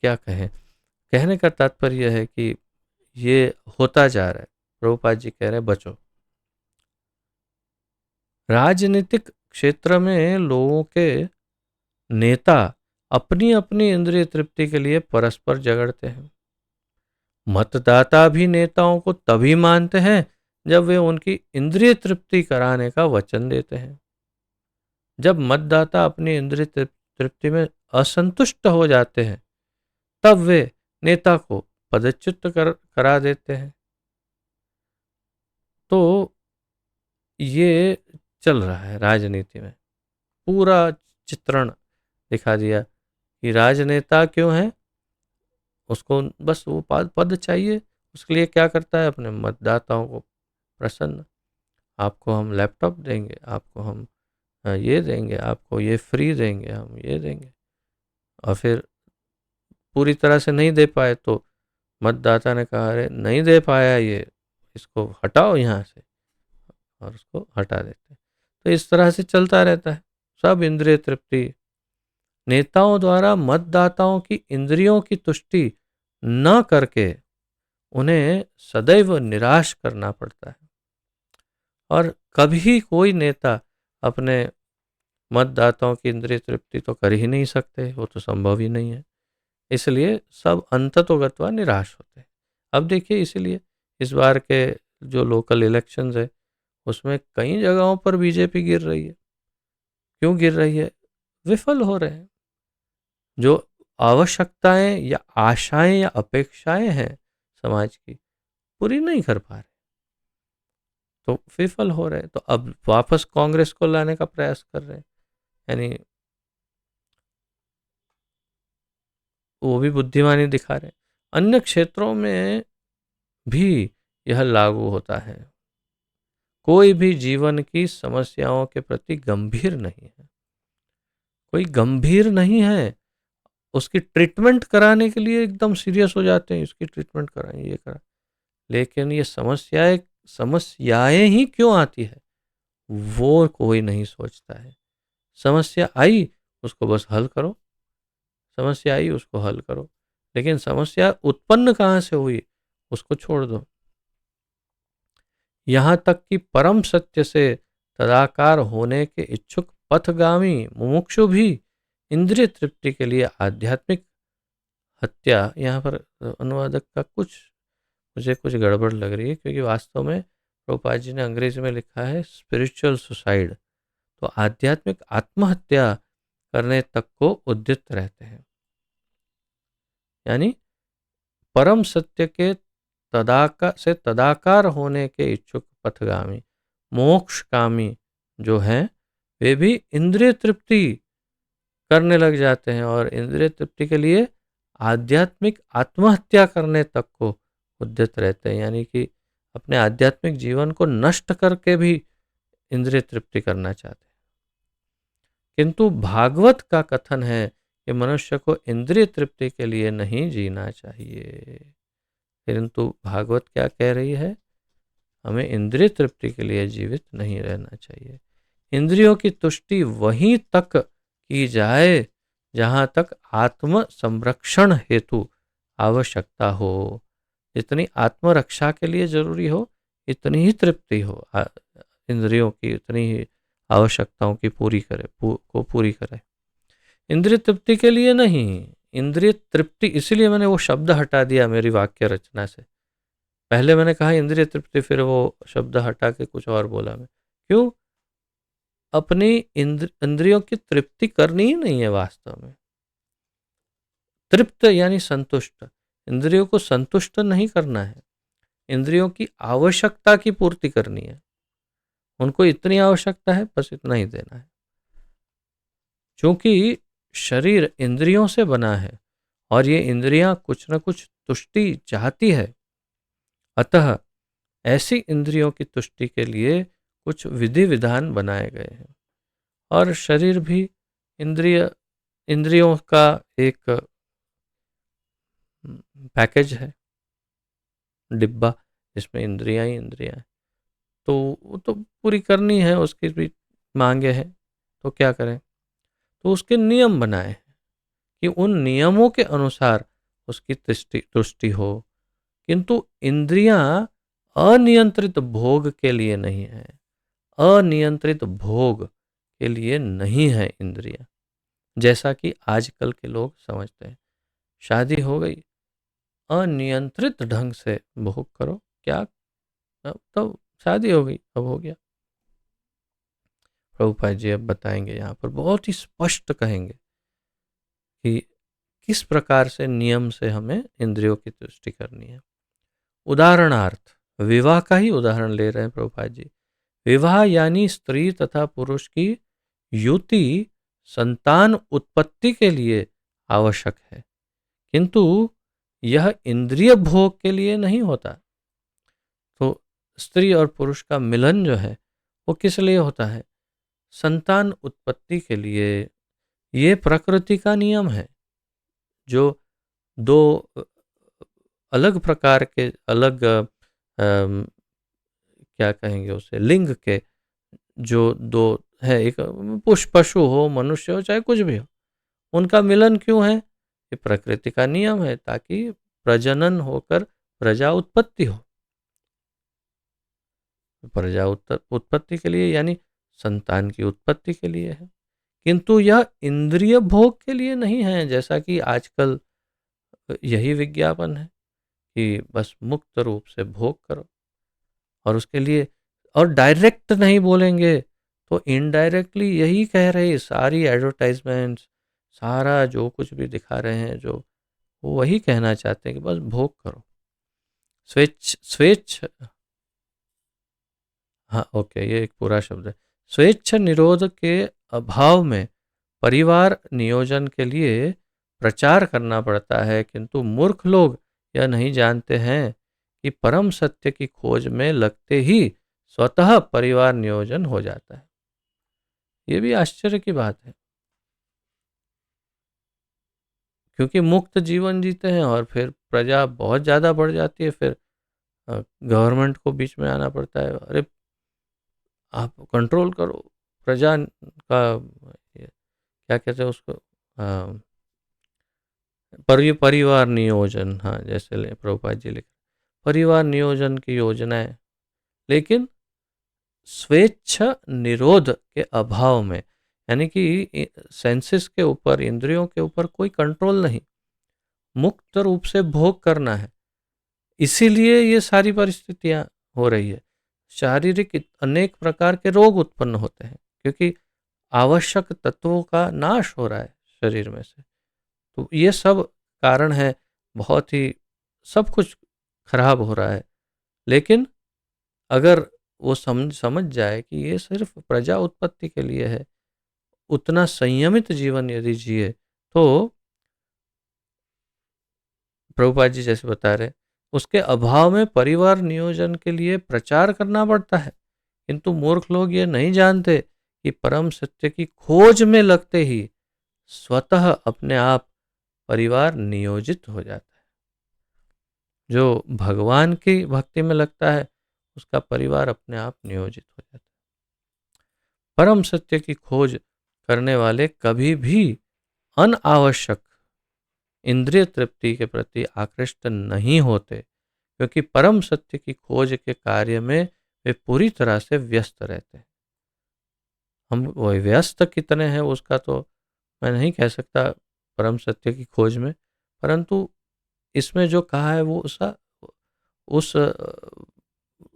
क्या कहें। कहने का तात्पर्य है कि ये होता जा रहा है। प्रभुपाद जी कह रहे हैं बचो। राजनीतिक क्षेत्र में लोगों के नेता अपनी अपनी इंद्रिय तृप्ति के लिए परस्पर झगड़ते हैं। मतदाता भी नेताओं को तभी मानते हैं जब वे उनकी इंद्रिय तृप्ति कराने का वचन देते हैं। जब मतदाता अपनी इंद्रिय तृप्ति में असंतुष्ट हो जाते हैं, तब वे नेता को पदच्युत करा देते हैं। तो ये चल रहा है राजनीति में। पूरा चित्रण दिखा दिया कि राजनेता क्यों है, उसको बस वो पद चाहिए। उसके लिए क्या करता है, अपने मतदाताओं को प्रसन्न, आपको हम लैपटॉप देंगे, आपको हम ये देंगे, आपको ये फ्री देंगे, हम ये देंगे। और फिर पूरी तरह से नहीं दे पाए तो मतदाता ने कहा अरे नहीं दे पाया ये, इसको हटाओ यहाँ से, और उसको हटा देते हैं। तो इस तरह से चलता रहता है सब इंद्रिय तृप्ति। नेताओं द्वारा मतदाताओं की इंद्रियों की तुष्टि न करके उन्हें सदैव निराश करना पड़ता है। और कभी कोई नेता अपने मतदाताओं की इंद्रिय तृप्ति तो कर ही नहीं सकते, वो तो संभव ही नहीं है। इसलिए सब अंततोगत्वा निराश होते हैं। अब देखिए, इसीलिए इस बार के जो लोकल इलेक्शंस है उसमें कई जगहों पर बीजेपी गिर रही है। क्यों गिर रही है? विफल हो रहे हैं। जो आवश्यकताएं या आशाएं या अपेक्षाएं हैं समाज की, पूरी नहीं कर पा रहे, तो विफल हो रहे हैं। तो अब वापस कांग्रेस को लाने का प्रयास कर रहे हैं। यानी वो भी बुद्धिमानी दिखा रहे हैं। अन्य क्षेत्रों में भी यह लागू होता है। कोई भी जीवन की समस्याओं के प्रति गंभीर नहीं है, कोई गंभीर नहीं है, उसकी ट्रीटमेंट कराने के लिए एकदम सीरियस हो जाते हैं, इसकी ट्रीटमेंट कराएं, ये करा। लेकिन ये समस्याएं ही क्यों आती है, वो कोई नहीं सोचता है। समस्या आई, उसको बस हल करो, समस्या आई उसको हल करो। लेकिन समस्या उत्पन्न कहाँ से हुई, उसको छोड़ दो। यहाँ तक कि परम सत्य से तदाकार होने के इच्छुक पथगामी मुमुक्षु भी इंद्रिय तृप्ति के लिए आध्यात्मिक हत्या, यहाँ पर अनुवादक का कुछ मुझे कुछ गड़बड़ लग रही है, क्योंकि वास्तव में प्रभुपाद जी ने अंग्रेजी में लिखा है स्पिरिचुअल सुसाइड, तो आध्यात्मिक आत्महत्या करने तक को उद्यत रहते हैं। यानी परम सत्य के तदाकार होने के इच्छुक पथगामी मोक्षकामी जो हैं, वे भी इंद्रिय तृप्ति करने लग जाते हैं और इंद्रिय तृप्ति के लिए आध्यात्मिक आत्महत्या करने तक को उद्यत रहते हैं। यानी कि अपने आध्यात्मिक जीवन को नष्ट करके भी इंद्रिय तृप्ति करना चाहते हैं। किंतु भागवत का कथन है कि मनुष्य को इंद्रिय तृप्ति के लिए नहीं जीना चाहिए, किंतु भागवत क्या कह रही है, हमें इंद्रिय तृप्ति के लिए जीवित नहीं रहना चाहिए। इंद्रियों की तुष्टि वहीं तक की जाए जहां तक आत्म संरक्षण हेतु आवश्यकता हो। जितनी आत्मरक्षा के लिए जरूरी हो इतनी ही तृप्ति हो, इंद्रियों की उतनी ही आवश्यकताओं की पूरी करे। इंद्रिय तृप्ति के लिए नहीं, इंद्रिय तृप्ति, इसलिए मैंने वो शब्द हटा दिया मेरी वाक्य रचना से। पहले मैंने कहा इंद्रिय तृप्ति, फिर वो शब्द हटा के कुछ और बोला मैं। क्यों? अपनी इंद्रियों की तृप्ति करनी ही नहीं है वास्तव में। तृप्त यानी संतुष्ट, इंद्रियों को संतुष्ट नहीं करना है, इंद्रियों की आवश्यकता की पूर्ति करनी है। उनको इतनी आवश्यकता है, बस इतना ही देना है। क्योंकि शरीर इंद्रियों से बना है और ये इंद्रियां कुछ न कुछ तुष्टि चाहती है, अतः ऐसी इंद्रियों की तुष्टि के लिए कुछ विधि विधान बनाए गए हैं। और शरीर भी इंद्रियों का एक पैकेज है, डिब्बा, जिसमें इंद्रियां ही इंद्रियां हैं। तो वो तो पूरी करनी है, उसकी भी मांगे हैं, तो क्या करें? तो उसके नियम बनाए हैं कि उन नियमों के अनुसार उसकी तुष्टि हो। किंतु इंद्रियां अनियंत्रित भोग के लिए नहीं है, अनियंत्रित भोग के लिए नहीं है इंद्रियां। जैसा कि आजकल के लोग समझते हैं, शादी हो गई, अनियंत्रित ढंग से भोग करो, क्या तो शादी हो गई, अब हो गया। प्रभुपाद जी अब बताएंगे, यहाँ पर बहुत ही स्पष्ट कहेंगे कि किस प्रकार से नियम से हमें इंद्रियों की तुष्टि करनी है। उदाहरणार्थ विवाह का ही उदाहरण ले रहे हैं प्रभुपाद जी। विवाह यानी स्त्री तथा पुरुष की युति संतान उत्पत्ति के लिए आवश्यक है, किंतु यह इंद्रिय भोग के लिए नहीं होता। तो स्त्री और पुरुष का मिलन जो है वो किस लिए होता है? संतान उत्पत्ति के लिए। ये प्रकृति का नियम है। जो दो अलग प्रकार के, अलग क्या कहेंगे उसे, लिंग के जो दो है, एक पशु हो, मनुष्य हो, चाहे कुछ भी हो, उनका मिलन क्यों है? ये प्रकृति का नियम है, ताकि प्रजनन होकर प्रजा उत्पत्ति हो। प्रजा उत्पत्ति के लिए, यानी संतान की उत्पत्ति के लिए है, किंतु यह इंद्रिय भोग के लिए नहीं है। जैसा कि आजकल यही विज्ञापन है कि बस मुक्त रूप से भोग करो, और उसके लिए, और डायरेक्ट नहीं बोलेंगे तो इनडायरेक्टली यही कह रहे, सारी एडवर्टाइजमेंट्स, सारा जो कुछ भी दिखा रहे हैं, जो वो वही कहना चाहते हैं कि बस भोग करो। स्वेच्छ, हाँ ओके, ये एक पूरा शब्द है। स्वेच्छ निरोध के अभाव में परिवार नियोजन के लिए प्रचार करना पड़ता है, किंतु मूर्ख लोग यह नहीं जानते हैं कि परम सत्य की खोज में लगते ही स्वतः परिवार नियोजन हो जाता है। ये भी आश्चर्य की बात है, क्योंकि मुक्त जीवन जीते हैं और फिर प्रजा बहुत ज़्यादा बढ़ जाती है, फिर गवर्नमेंट को बीच में आना पड़ता है, अरे आप कंट्रोल करो प्रजा का, क्या कहते हैं उसको, परिवार नियोजन, हाँ जैसे प्रभुपाद जी लिखे, परिवार नियोजन की योजनाएं, लेकिन स्वेच्छ निरोध के अभाव में, यानी कि सेंसेस के ऊपर, इंद्रियों के ऊपर कोई कंट्रोल नहीं, मुक्त रूप से भोग करना है। इसीलिए ये सारी परिस्थितियां हो रही है। शारीरिक अनेक प्रकार के रोग उत्पन्न होते हैं क्योंकि आवश्यक तत्वों का नाश हो रहा है शरीर में से। तो ये सब कारण है, बहुत ही सब कुछ खराब हो रहा है। लेकिन अगर वो समझ जाए कि ये सिर्फ प्रजा उत्पत्ति के लिए है, उतना संयमित जीवन यदि जिए, तो प्रभुपाद जी जैसे बता रहे, उसके अभाव में परिवार नियोजन के लिए प्रचार करना पड़ता है। किंतु मूर्ख लोग ये नहीं जानते कि परम सत्य की खोज में लगते ही स्वतः अपने आप परिवार नियोजित हो जाता है। जो भगवान की भक्ति में लगता है, उसका परिवार अपने आप नियोजित हो जाता है। परम सत्य की खोज करने वाले कभी भी अनावश्यक इंद्रिय तृप्ति के प्रति आकृष्ट नहीं होते, क्योंकि परम सत्य की खोज के कार्य में वे पूरी तरह से व्यस्त रहते हैं। हम वो व्यस्त कितने हैं उसका तो मैं नहीं कह सकता परम सत्य की खोज में, परंतु इसमें जो कहा है वो उस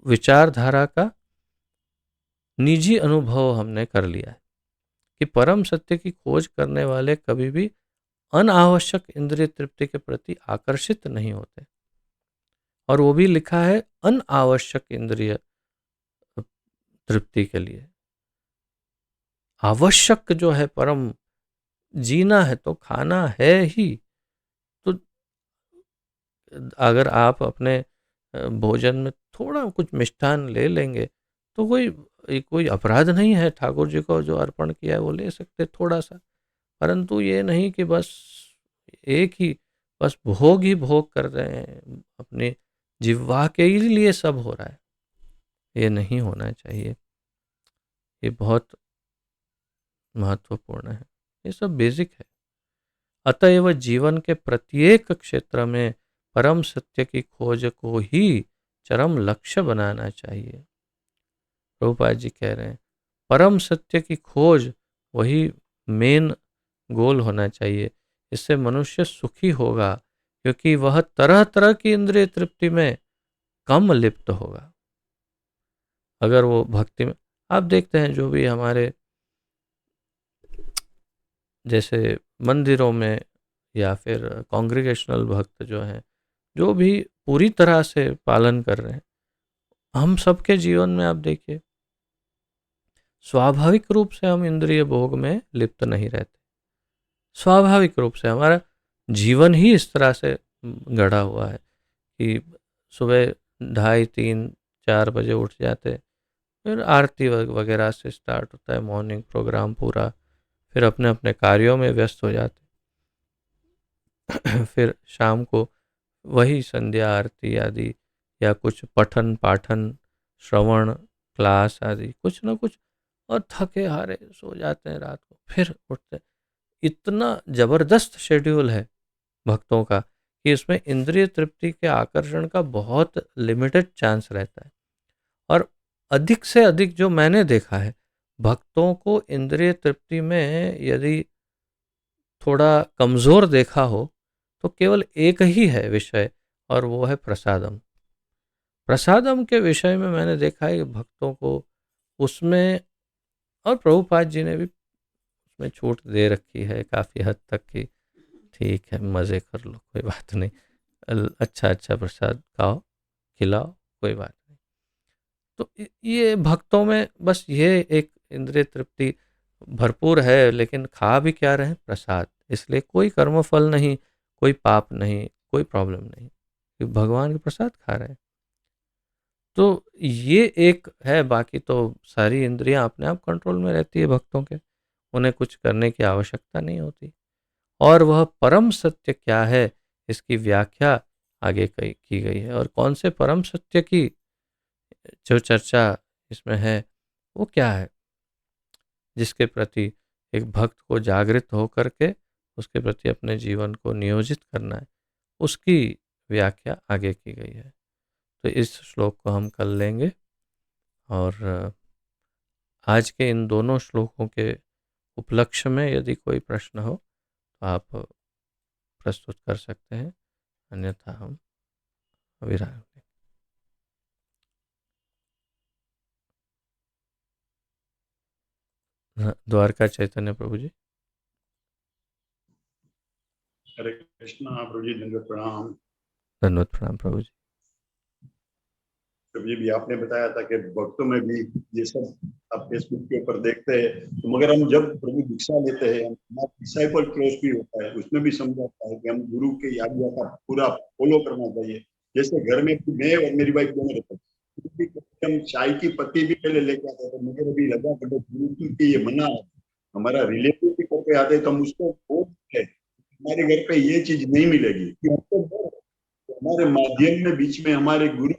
विचारधारा का निजी अनुभव हमने कर लिया है कि परम सत्य की खोज करने वाले कभी भी अनावश्यक इंद्रिय तृप्ति के प्रति आकर्षित नहीं होते। और वो भी लिखा है अनावश्यक इंद्रिय तृप्ति के लिए। आवश्यक जो है परम, जीना है तो खाना है ही। तो अगर आप अपने भोजन में थोड़ा कुछ मिष्ठान ले लेंगे तो कोई अपराध नहीं है। ठाकुर जी को जो अर्पण किया है वो ले सकते थोड़ा सा, परंतु ये नहीं कि बस एक ही बस भोग ही भोग कर रहे हैं, अपने जिह्वा के ही लिए सब हो रहा है। ये नहीं होना चाहिए। ये बहुत महत्वपूर्ण है, ये सब बेसिक है। अतएव जीवन के प्रत्येक क्षेत्र में परम सत्य की खोज को ही चरम लक्ष्य बनाना चाहिए। प्रभुपाद जी कह रहे हैं परम सत्य की खोज वही मेन गोल होना चाहिए। इससे मनुष्य सुखी होगा क्योंकि वह तरह तरह की इंद्रिय तृप्ति में कम लिप्त होगा। अगर वो भक्ति में, आप देखते हैं जो भी हमारे जैसे मंदिरों में या फिर कॉन्ग्रीगेशनल भक्त जो हैं, जो भी पूरी तरह से पालन कर रहे हैं, हम सबके जीवन में आप देखिए स्वाभाविक रूप से हम इंद्रिय भोग में लिप्त नहीं रहते। स्वाभाविक रूप से हमारा जीवन ही इस तरह से गढ़ा हुआ है कि सुबह 2:30-3-4 बजे उठ जाते, फिर आरती वगैरह से स्टार्ट होता है मॉर्निंग प्रोग्राम पूरा, फिर अपने अपने कार्यों में व्यस्त हो जाते। फिर शाम को वही संध्या आरती आदि या कुछ पठन पाठन श्रवण क्लास आदि कुछ ना कुछ, और थके हारे सो जाते हैं रात को, फिर उठते हैं। इतना जबरदस्त शेड्यूल है भक्तों का कि इसमें इंद्रिय तृप्ति के आकर्षण का बहुत लिमिटेड चांस रहता है। और अधिक से अधिक जो मैंने देखा है, भक्तों को इंद्रिय तृप्ति में यदि थोड़ा कमजोर देखा हो तो केवल एक ही है विषय, और वो है प्रसादम। प्रसादम के विषय में मैंने देखा है कि भक्तों को उसमें, और प्रभुपाद जी ने भी उसमें छूट दे रखी है काफ़ी हद तक कि ठीक है मज़े कर लो, कोई बात नहीं, अच्छा अच्छा प्रसाद खाओ खिलाओ, कोई बात नहीं। तो ये भक्तों में बस ये एक इंद्रिय तृप्ति भरपूर है, लेकिन खा भी क्या रहे हैं, प्रसाद। इसलिए कोई कर्मफल नहीं, कोई पाप नहीं, कोई प्रॉब्लम नहीं, कि भगवान के प्रसाद खा रहे हैं। तो ये एक है, बाकी तो सारी इंद्रियां अपने आप कंट्रोल में रहती है भक्तों के, उन्हें कुछ करने की आवश्यकता नहीं होती। और वह परम सत्य क्या है, इसकी व्याख्या आगे की गई है। और कौन से परम सत्य की जो चर्चा इसमें है वो क्या है, जिसके प्रति एक भक्त को जागृत होकर के उसके प्रति अपने जीवन को नियोजित करना है, उसकी व्याख्या आगे की गई है। तो इस श्लोक को हम कल लेंगे, और आज के इन दोनों श्लोकों के उपलक्ष्य में यदि कोई प्रश्न हो तो आप प्रस्तुत कर सकते हैं, अन्यथा हम विराम। द्वारका चैतन्य प्रभु जी। हरे कृष्णा प्रभु जी, दंडवत प्रणाम। धन्यवाद, प्रणाम प्रभु जी। प्रभु जी, भी आपने बताया था कि भक्तों में भी ये सब आप फेसबुक के ऊपर देखते हैं, तो मगर हम जब प्रभु दीक्षा लेते हैं, हमारा डिसाइपल क्रोस भी होता है, उसमें भी समझाता है कि हम गुरु के आज्ञा का पूरा फॉलो करना चाहिए। जैसे घर में मैं और मेरी वाइफ दोनों रहते हैं, हम चाय की पत्ती भी पहले लेके आते थे, मुझे अभी लगा कि गुरु की ये मना है। हमारा रिलेटिव भी करके आते तो हम उसको बोलते हैं, हमारे घर पे ये चीज नहीं मिलेगी, हमारे माध्यम में बीच में हमारे गुरु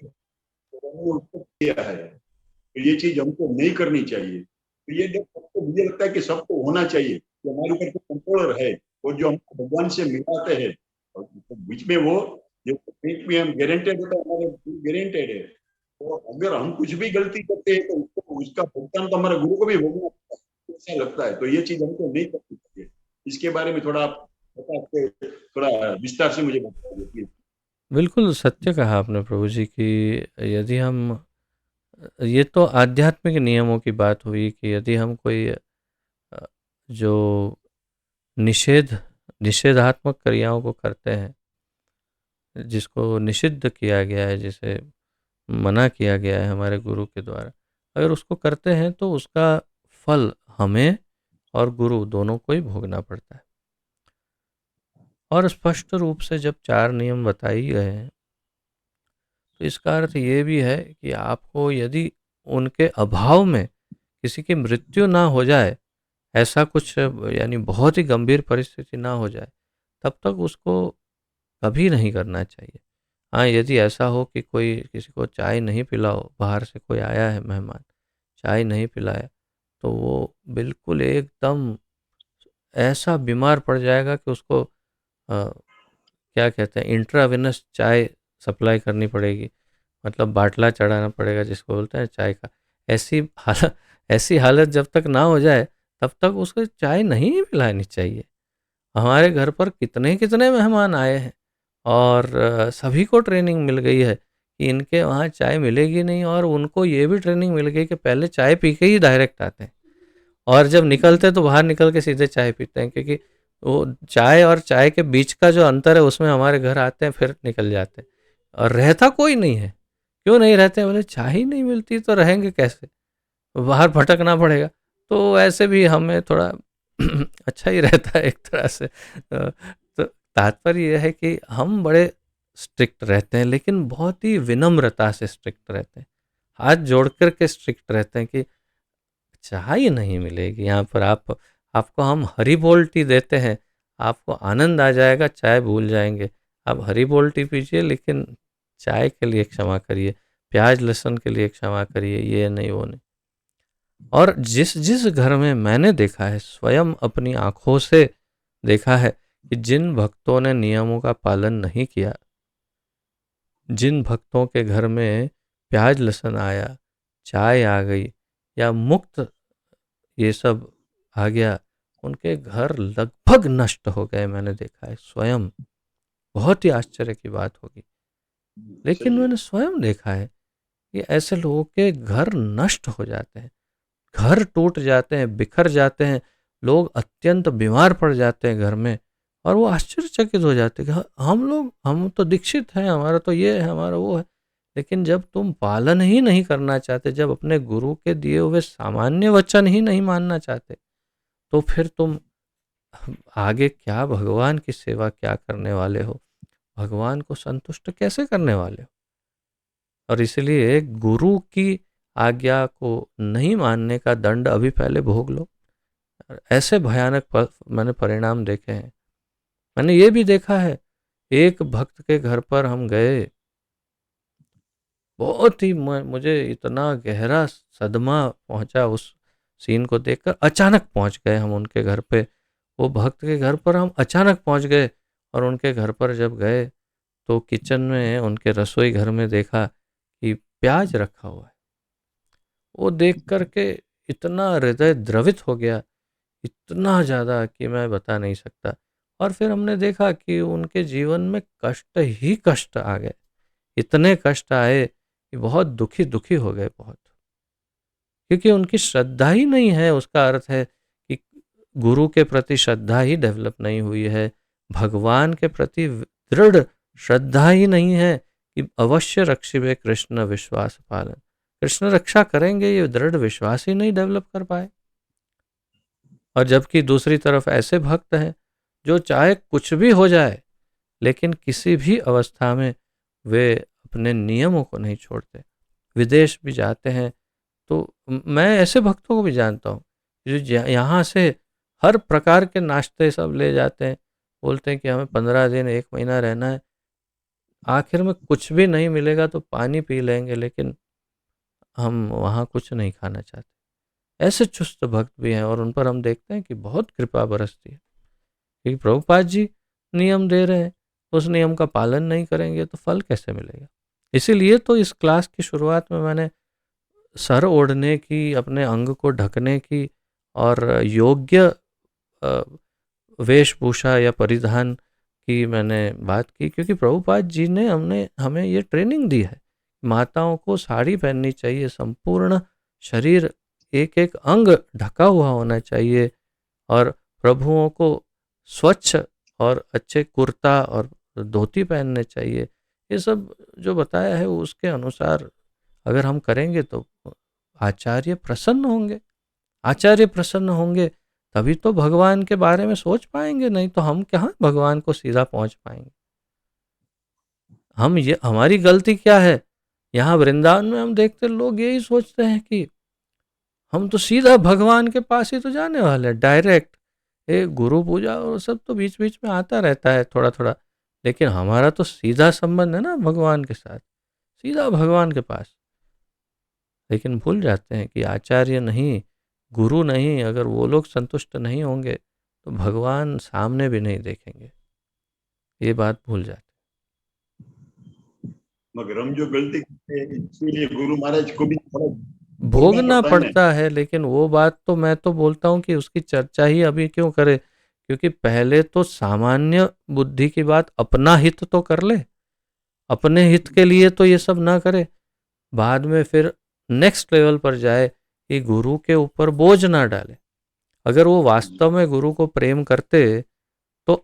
किया है, तो ये चीज हमको नहीं करनी चाहिए। तो ये तो मुझे लगता है कि सबको होना चाहिए कि हमारे ऊपर जो कंट्रोलर है और जो हमको भगवान से मिलाते हैं, और बीच में वो जो पेट में हम गारंटेड होता है, हमारे गारंटेड है। तो अगर हम कुछ भी गलती करते हैं तो उसको उसका भुगतान तो हमारे गुरु को भी भोगना पड़ता है, ऐसा लगता है। तो ये चीज हमको नहीं करनी चाहिए। इसके बारे में थोड़ा आप बता के थोड़ा विस्तार से मुझे बता दीजिए। बिल्कुल सत्य कहा आपने प्रभु जी कि यदि हम, ये तो आध्यात्मिक नियमों की बात हुई कि यदि हम कोई जो निषेधात्मक क्रियाओं को करते हैं, जिसको निषिद्ध किया गया है, जिसे मना किया गया है हमारे गुरु के द्वारा, अगर उसको करते हैं तो उसका फल हमें और गुरु दोनों को ही भोगना पड़ता है। और स्पष्ट रूप से जब 4 नियम बताए गए हैं, तो इसका अर्थ ये भी है कि आपको यदि उनके अभाव में किसी की मृत्यु ना हो जाए, ऐसा कुछ यानी बहुत ही गंभीर परिस्थिति ना हो जाए, तब तक उसको कभी नहीं करना चाहिए। हाँ, यदि ऐसा हो कि कोई किसी को चाय नहीं पिलाओ, बाहर से कोई आया है मेहमान, चाय नहीं पिलाया, तो वो बिल्कुल एकदम ऐसा बीमार पड़ जाएगा कि उसको क्या कहते हैं, इंट्रावेनस चाय सप्लाई करनी पड़ेगी, मतलब बाटला चढ़ाना पड़ेगा जिसको बोलते हैं चाय का। ऐसी हालत जब तक ना हो जाए, तब तक उसको चाय नहीं पिलानी चाहिए। हमारे घर पर कितने कितने मेहमान आए हैं और सभी को ट्रेनिंग मिल गई है कि इनके वहाँ चाय मिलेगी नहीं, और उनको ये भी ट्रेनिंग मिल गई कि पहले चाय पी के ही डायरेक्ट आते हैं, और जब निकलते हैं तो बाहर निकल के सीधे चाय पीते हैं, क्योंकि वो चाय और चाय के बीच का जो अंतर है उसमें हमारे घर आते हैं फिर निकल जाते हैं, और रहता कोई नहीं है। क्यों नहीं रहते हैं? बोले चाय ही नहीं मिलती तो रहेंगे कैसे, बाहर भटकना पड़ेगा। तो ऐसे भी हमें थोड़ा अच्छा ही रहता है एक तरह से। तो तात्पर्य यह है कि हम बड़े स्ट्रिक्ट रहते हैं, लेकिन बहुत ही विनम्रता से स्ट्रिक्ट रहते हैं, हाथ जोड़ कर के स्ट्रिक्ट रहते हैं कि चाय नहीं मिलेगी यहाँ पर। आपको हम हरी बोल टी देते हैं, आपको आनंद आ जाएगा, चाय भूल जाएंगे। आप हरी बोल टी पीजिए, लेकिन चाय के लिए क्षमा करिए, प्याज लहसुन के लिए क्षमा करिए, ये नहीं वो नहीं। और जिस जिस घर में मैंने देखा है, स्वयं अपनी आंखों से देखा है कि जिन भक्तों ने नियमों का पालन नहीं किया, जिन भक्तों के घर में प्याज लहसुन आया, चाय आ गई, या मुक्त ये सब आ गया, उनके घर लगभग नष्ट हो गए। मैंने देखा है स्वयं, बहुत ही आश्चर्य की बात होगी, लेकिन सही है। मैंने स्वयं देखा है कि ऐसे लोगों के घर नष्ट हो जाते हैं, घर टूट जाते हैं, बिखर जाते हैं, लोग अत्यंत बीमार पड़ जाते हैं घर में, और वो आश्चर्यचकित हो जाते हैं कि हम तो दीक्षित हैं, हमारा तो ये है, हमारा वो है। लेकिन जब तुम पालन ही नहीं करना चाहते, जब अपने गुरु के दिए हुए सामान्य वचन ही नहीं मानना चाहते, तो फिर तुम आगे क्या भगवान की सेवा क्या करने वाले हो, भगवान को संतुष्ट कैसे करने वाले हो। और इसलिए गुरु की आज्ञा को नहीं मानने का दंड अभी पहले भोग लो। ऐसे भयानक मैंने परिणाम देखे हैं। मैंने ये भी देखा है, एक भक्त के घर पर हम गए, बहुत ही मुझे इतना गहरा सदमा पहुंचा उस सीन को देखकर। अचानक पहुंच गए हम उनके घर पे, वो भक्त के घर पर हम अचानक पहुंच गए, और उनके घर पर जब गए तो किचन में, उनके रसोई घर में देखा कि प्याज रखा हुआ है। वो देख कर के इतना हृदय द्रवित हो गया, इतना ज़्यादा कि मैं बता नहीं सकता। और फिर हमने देखा कि उनके जीवन में कष्ट ही कष्ट आ गए, इतने कष्ट आए कि बहुत दुखी दुखी हो गए बहुत, क्योंकि उनकी श्रद्धा ही नहीं है। उसका अर्थ है कि गुरु के प्रति श्रद्धा ही डेवलप नहीं हुई है, भगवान के प्रति दृढ़ श्रद्धा ही नहीं है कि अवश्य रक्षिबे कृष्ण विश्वास पालन, कृष्ण रक्षा करेंगे, ये दृढ़ विश्वास ही नहीं डेवलप कर पाए। और जबकि दूसरी तरफ ऐसे भक्त हैं जो चाहे कुछ भी हो जाए लेकिन किसी भी अवस्था में वे अपने नियमों को नहीं छोड़ते, विदेश भी जाते हैं। तो मैं ऐसे भक्तों को भी जानता हूँ जो यहाँ से हर प्रकार के नाश्ते सब ले जाते हैं, बोलते हैं कि हमें 15 दिन 1 महीना रहना है, आखिर में कुछ भी नहीं मिलेगा तो पानी पी लेंगे, लेकिन हम वहाँ कुछ नहीं खाना चाहते। ऐसे चुस्त भक्त भी हैं और उन पर हम देखते हैं कि बहुत कृपा बरसती है, क्योंकि प्रभुपाद जी नियम दे रहे हैं, उस नियम का पालन नहीं करेंगे तो फल कैसे मिलेगा। इसीलिए तो इस क्लास की शुरुआत में मैंने सर ओढ़ने की, अपने अंग को ढकने की और योग्य वेशभूषा या परिधान की मैंने बात की, क्योंकि प्रभुपाद जी ने हमें ये ट्रेनिंग दी है। माताओं को साड़ी पहननी चाहिए, संपूर्ण शरीर एक एक अंग ढका हुआ होना चाहिए, और प्रभुओं को स्वच्छ और अच्छे कुर्ता और धोती पहनने चाहिए। ये सब जो बताया है उसके अनुसार अगर हम करेंगे तो आचार्य प्रसन्न होंगे। आचार्य प्रसन्न होंगे तभी तो भगवान के बारे में सोच पाएंगे, नहीं तो हम कहाँ भगवान को सीधा पहुंच पाएंगे। हमारी गलती क्या है, यहाँ वृंदावन में हम देखते लोग यही सोचते हैं कि हम तो सीधा भगवान के पास ही तो जाने वाले हैं डायरेक्ट। ये गुरु पूजा और सब तो बीच बीच में आता रहता है थोड़ा थोड़ा, लेकिन हमारा तो सीधा संबंध है ना भगवान के साथ, सीधा भगवान के पास। लेकिन भूल जाते हैं कि आचार्य नहीं, गुरु नहीं, अगर वो लोग संतुष्ट नहीं होंगे तो भगवान सामने भी नहीं देखेंगे। ये बात भूल जाते। मगर हम जो गलती करते हैं इसलिए गुरु महाराज को भी थोड़ा भोगना पड़ता है ना। पड़ता है, लेकिन वो बात तो मैं तो बोलता हूँ कि उसकी चर्चा ही अभी क्यों करे, क्योंकि पहले तो सामान्य बुद्धि की बात, अपना हित तो कर ले, अपने हित के लिए तो ये सब ना करे, बाद में फिर नेक्स्ट लेवल पर जाए कि गुरु के ऊपर बोझ ना डाले। अगर वो वास्तव में गुरु को प्रेम करते तो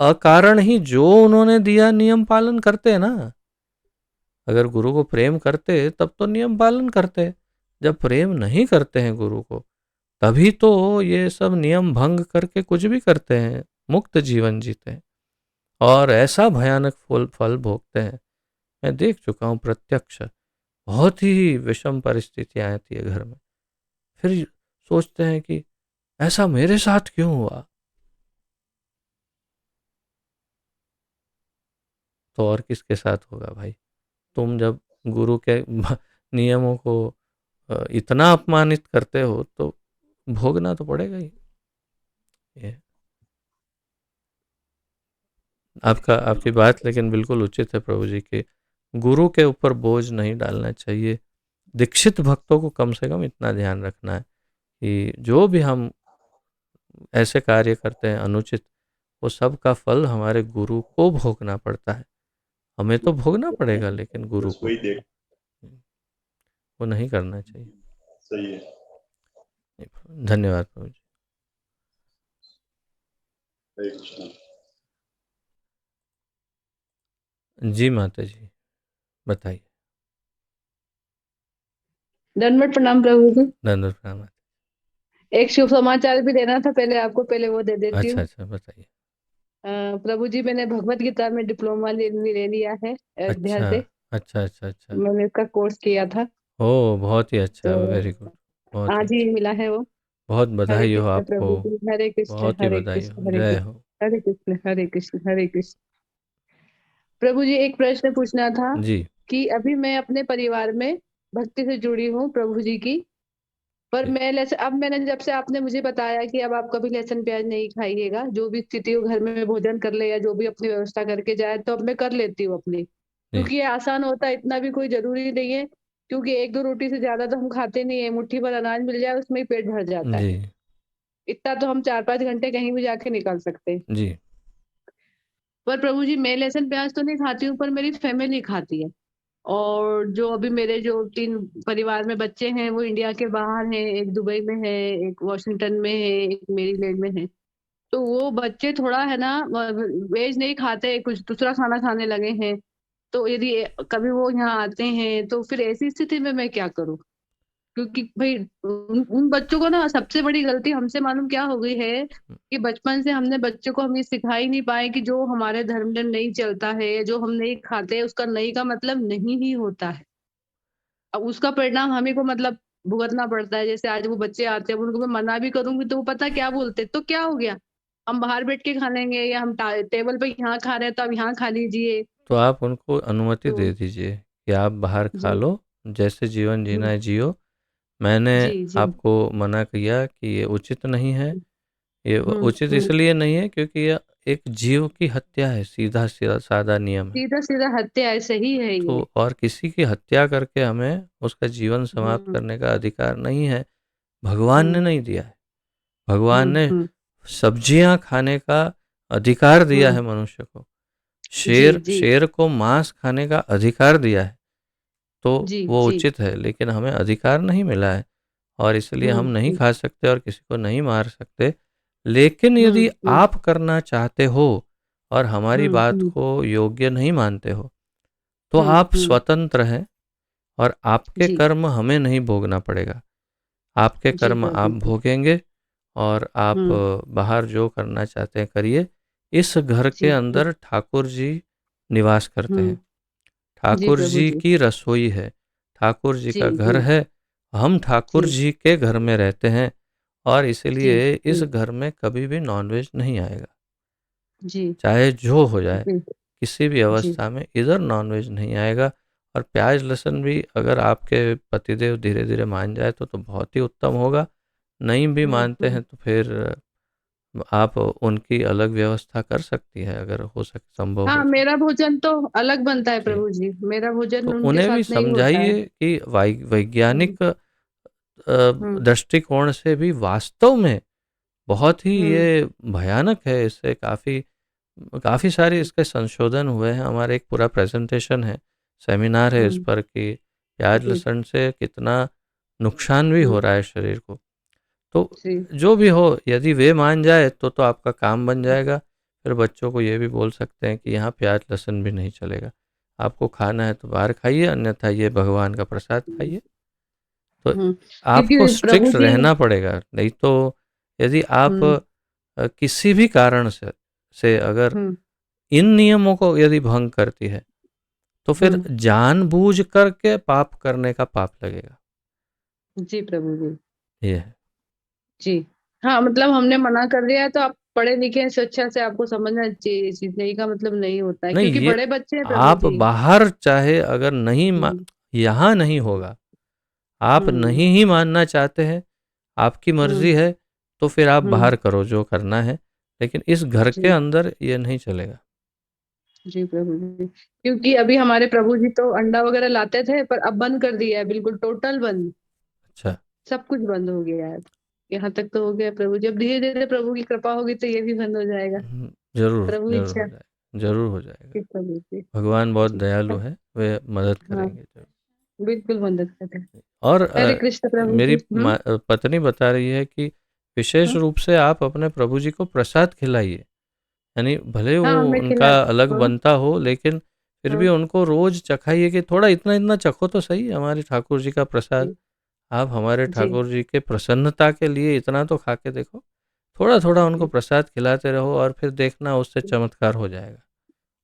अकारण ही जो उन्होंने दिया नियम पालन करते ना। अगर गुरु को प्रेम करते तब तो नियम पालन करते, जब प्रेम नहीं करते हैं गुरु को तभी तो ये सब नियम भंग करके कुछ भी करते हैं, मुक्त जीवन जीते हैं और ऐसा भयानक फल फल भोगते हैं। मैं देख चुका हूँ प्रत्यक्ष, बहुत ही विषम परिस्थितियां आती है घर में, फिर सोचते हैं कि ऐसा मेरे साथ क्यों हुआ। तो और किसके साथ होगा भाई। तुम जब गुरु के नियमों को इतना अपमानित करते हो तो भोगना तो पड़ेगा ही। ये आपकी बात लेकिन बिल्कुल उचित है प्रभु जी की, गुरु के ऊपर बोझ नहीं डालना चाहिए। दीक्षित भक्तों को कम से कम इतना ध्यान रखना है कि जो भी हम ऐसे कार्य करते हैं अनुचित, वो सब का फल हमारे गुरु को भोगना पड़ता है। हमें तो भोगना पड़ेगा लेकिन गुरु बस को वही देख। वो नहीं करना चाहिए। सही है। धन्यवाद प्रभु जी। हरे कृष्ण। जी माता जी बताइए। दंडवत प्रणाम प्रभु जी। दंडवत प्रणाम। एक शुभ समाचार भी देना था पहले आपको, पहले वो दे देती अच्छा हूँ। अच्छा बताइए। प्रभु जी मैंने भगवत गीता में डिप्लोमा ले लिया है अयोध्या अच्छा से। अच्छा अच्छा अच्छा। मैंने इसका कोर्स किया था ओ बहुत ही अच्छा, तो वेरी गुड, बहुत ही आज ही अच्छा। मिला है वो। बहुत हरे बधाई हो कृष्ण आपको, प्रभु जी, हरे कृष्ण बहुत ही हरे बधाई कृष्ण हो, हरे जय कृष्ण हो। हरे कृष्ण हरे कृष्ण हरे कृष्ण। प्रभु जी एक प्रश्न पूछना था जी कि अभी मैं अपने परिवार में भक्ति से जुड़ी हूँ प्रभु जी की, पर जी मैं लहसुन, अब मैंने जब से आपने मुझे बताया कि अब आप कभी लहसुन प्याज नहीं खाइएगा, जो भी स्थिति हो घर में भोजन कर ले या जो भी अपनी व्यवस्था करके जाए, तो अब मैं कर लेती हूँ अपनी, जी क्योंकि ये आसान होता है, इतना भी कोई जरूरी नहीं है, क्योंकि एक दो रोटी से ज्यादा तो हम खाते नहीं है, मुट्ठी भर अनाज मिल जाए उसमें ही पेट भर जाता जी है। इतना तो हम 4-5 घंटे कहीं भी जाके निकाल सकते हैं। जी पर प्रभु जी मैं लहसुन प्याज तो नहीं खाती हूँ, पर मेरी फैमिली खाती है। और जो अभी मेरे जो 3 परिवार में बच्चे हैं वो इंडिया के बाहर हैं, एक दुबई में है, एक वॉशिंगटन में है, एक मेरीलैंड में है। तो वो बच्चे थोड़ा है ना वेज नहीं खाते, कुछ दूसरा खाना खाने लगे हैं। तो यदि कभी वो यहाँ आते हैं तो फिर ऐसी स्थिति में मैं क्या करूँ? क्योंकि भाई उन उन बच्चों को ना सबसे बड़ी गलती हमसे मालूम क्या हो गई है कि बचपन से हमने बच्चों को हम ये सिखा ही नहीं पाए कि जो हमारे धर्म में नहीं चलता है, जो हम नहीं खाते, उसका नहीं का मतलब नहीं ही होता है। अब उसका परिणाम हमें को मतलब भुगतना पड़ता है। जैसे आज वो बच्चे आते हैं, उनको मैं मना भी करूँगी तो वो पता क्या बोलते, तो क्या हो गया? हम बाहर बैठ के खा लेंगे या हम टेबल पे यहाँ खा रहे हैं तो आप यहाँ खा लीजिए। तो आप उनको अनुमति तो दे दीजिए कि आप बाहर खा जी, लो, जैसे जीवन जीना हुँ, है जियो। मैंने जी, जी, आपको मना किया कि ये उचित नहीं है। ये हुँ, उचित हुँ। इसलिए नहीं है क्योंकि यह एक जीव की हत्या है, सीधा सीधा सादा नियम है। सीधा-सीधा हत्या है, सही है तो ये। और किसी की हत्या करके हमें उसका जीवन समाप्त हुँ, करने का अधिकार नहीं है, भगवान ने हुँ, नहीं दिया है। भगवान हुँ, ने हुँ, सब्जियां खाने का अधिकार दिया हुँ। है मनुष्य को। जी, शेर जी, शेर को मांस खाने का अधिकार दिया है, तो जी, वो जी। उचित है, लेकिन हमें अधिकार नहीं मिला है और इसलिए हुँ, हम नहीं हुँ, खा सकते और किसी को नहीं मार सकते। लेकिन हुँ, यदि हुँ, आप करना चाहते हो और हमारी हुँ, बात हुँ, को योग्य नहीं मानते हो, तो हुँ, आप हुँ। स्वतंत्र हैं और आपके जी, कर्म हमें नहीं भोगना पड़ेगा। आपके जी कर्म आप प्रभु जी। भोगेंगे और आप हुँ, बाहर जो करना चाहते हैं करिए। इस घर के जी, जी। अंदर ठाकुर जी निवास करते हुँ, हैं। जी ठाकुर प्रभु जी जी। की रसोई है, ठाकुर जी जी, का घर जी, है। हम ठाकुर जी, जी के घर में रहते हैं और जी, इसलिए इस जी, घर में कभी भी नॉनवेज नहीं आएगा। जी, चाहे जो हो जाए, जी, किसी भी जी। अवस्था में इधर नॉनवेज नहीं आएगा। और प्याज लहसुन भी अगर आपके पतिदेव धीरे धीरे मान जाए तो बहुत ही उत्तम होगा। नहीं भी हुँ, मानते हुँ। हैं तो फिर आप उनकी अलग व्यवस्था कर सकती है, अगर हो सके, संभव हाँ, हो जाए। मेरा भोजन तो अलग बनता है जी, प्रभु जी। मेरा तो भोजन उनके उन्हें भी साथ नहीं होता है। समझाइए कि हुँ, वैज्ञानिक हुँ, दृष्टिकोण से भी वास्तव में बहुत ही हुँ, ये भयानक है। इससे काफ़ी काफ़ी सारे हुँ, इसके संशोधन हुए हैं। हमारे एक पूरा प्रेजेंटेशन है, सेमिनार है इस हुँ, पर कि प्याज जी, लहसुन से कितना नुकसान भी हुँ, हो रहा है शरीर को। तो जी, जो भी हो, यदि वे मान जाए तो आपका काम बन जाएगा। फिर बच्चों को ये भी बोल सकते हैं कि यहाँ प्याज लहसुन भी नहीं चलेगा। आपको खाना है तो बाहर खाइए, अन्यथा ये भगवान का प्रसाद खाइए। तो हुँ, आपको क्योंकि प्रभु स्ट्रिक्ट जी रहना पड़ेगा, नहीं तो यदि आप हुँ, किसी भी कारण से अगर हुँ, इन नियमों को यदि भंग करती है, तो फिर हुँ, जानबूझ करके पाप करने का पाप लगेगा। जी प्रभु जी। ये है। जी। हाँ, मतलब हमने मना कर दिया है तो आप पढ़े-लिखे हैं शिक्षा से आपको समझना चाहिए ये चीज़, नहीं का मतलब नहीं होता है नहीं, क्योंकि ये बड़े बच्चे हैं प्रभु आप जी। बाहर चाहे अगर नहीं हुँ, यहाँ नहीं होगा, आप हुँ, नहीं ही मानना चाहते हैं, आपकी हुँ, मर्ज़ी है, तो फिर आप हुँ, बाहर करो जो करना है, लेकिन इस घर के जी, अंदर ये नहीं चलेगा। जी प्रभु जी। क्योंकि अभी हमारे प्रभु जी तो अंडा वग़ैरह लाते थे पर अब बंद कर दिया है, बिल्कुल टोटल बंद, अच्छा। सब कुछ बंद हो गया है। यहाँ तक तो हो गया प्रभु जी, अब धीरे-धीरे प्रभु की कृपा होगी तो ये भी बंद हो जाएगा। ज़रूर, प्रभु ज़रूर हो इच्छा। जाएगा, ज़रूर हो जाएगा। जी प्रभु जी। भगवान बहुत जी। दयालु हैं, वे मदद हाँ, करेंगे ज़रूर। बिल्कुल मदद करें। और हरे कृष्ण प्रभु मेरी जी। हुँ। पत्नी बता रही है कि विशेष हाँ, रूप से आप अपने प्रभु जी को प्रसाद खिलाइए। यानी भले वो हाँ, मैं उनका खिलाती अलग हूँ। बनता हो, लेकिन फिर भी हाँ, उनको रोज़ चखाइए कि थोड़ा इतना-इतना चखो तो सही हमारे ठाकुर जी का प्रसाद। जी, आप हमारे जी, ठाकुर जी के प्रसन्नता के लिए इतना तो खा के देखो। थोड़ा-थोड़ा उनको जी। प्रसाद खिलाते रहो और फिर देखना उससे चमत्कार हो जाएगा।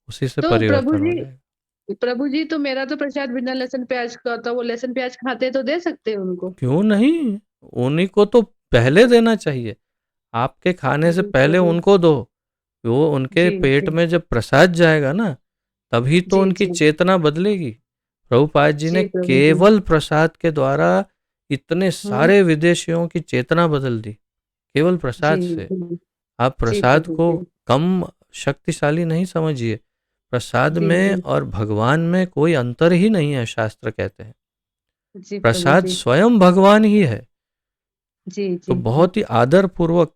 उसी से तो परिवर्तन हो जाएगा। प्रभु जी तो मेरा तो प्रसाद बिना लहसुन प्याज का होता है, वो लहसुन प्याज खाते हैं तो दे सकते हैं उनको? क्यों नहीं? उन्हीं को तो पहले देना चाहिए। आपके खाने से जी, पहले प्रभु। उनको दो। वो उनके जी, पेट जी, में जब प्रसाद जाएगा ना, तभी तो जी, उनकी जी, चेतना बदलेगी। प्रभुपाद जी ने जी, प्रभु जी। केवल प्रसाद के द्वारा इतने हुँ, सारे विदेशियों की चेतना बदल दी, केवल जी, प्रसाद से। जी, आप जी, प्रसाद प्रभु को जी। कम शक्तिशाली नहीं समझिए। प्रसाद जी, में जी, और भगवान में कोई अंतर ही नहीं है, शास्त्र कहते हैं। जी, प्रभु प्रसाद जी। स्वयं भगवान ही है। जी, तो जी, जी, बहुत ही आदर पूर्वक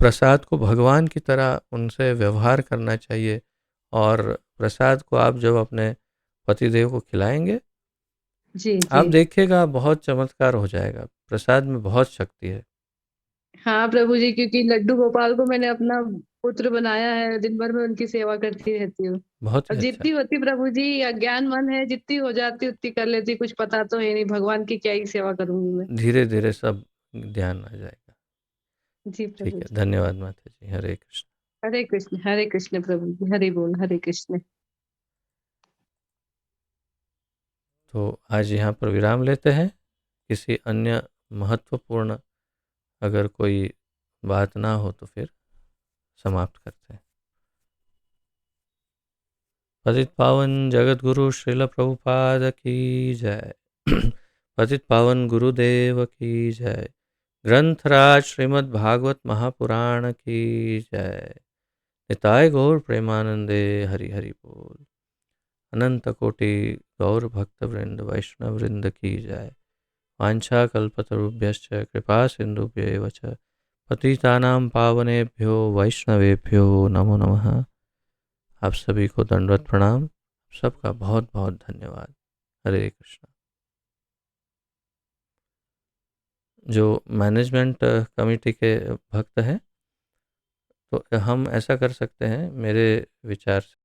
प्रसाद को भगवान की तरह उनसे व्यवहार करना चाहिए। और प्रसाद को आप जब अपने पतिदेव को खिलाएंगे, जी आप जी। देखिएगा बहुत चमत्कार हो जाएगा। प्रसाद में बहुत शक्ति है। हाँ प्रभु जी, क्योंकि लड्डू गोपाल को मैंने अपना पुत्र बनाया है, दिन भर में उनकी सेवा करती रहती हूँ। बहुत और ही अच्छा। जितनी होती प्रभु जी, अज्ञान मन है, जितनी हो जाती उतनी कर लेती, कुछ पता तो है नहीं, भगवान की क्या ही सेवा करूंगी मैं। धीरे धीरे सब ध्यान आ जाएगा। जी ठीक प्रभु है, जी। धन्यवाद माता जी। हरे कृष्ण। हरे कृष्ण प्रभु जी, हरि बोल, हरे कृष्ण। तो आज यहाँ पर विराम लेते हैं। किसी अन्य महत्वपूर्ण अगर कोई बात ना हो तो फिर समाप्त करते हैं। पतित पावन जगत गुरु श्रील प्रभुपाद की जय। पतित पावन गुरुदेव की जय। ग्रंथराज श्रीमद् भागवत महापुराण की जय। निताय गौर प्रेमानंदे हरि हरि बोल। अनंत कोटि गौर भक्त वृंद वैष्णव वृंद की जय। वांछा कल्पतरुभ्यश्च कृपा सिंधुभ्येव च पतितानां पावनेभ्यो वैष्णवेभ्यो नमो नमः। आप सभी को दंडवत प्रणाम। सबका बहुत बहुत धन्यवाद। हरे कृष्ण। जो मैनेजमेंट कमेटी के भक्त हैं, तो हम ऐसा कर सकते हैं मेरे विचार से।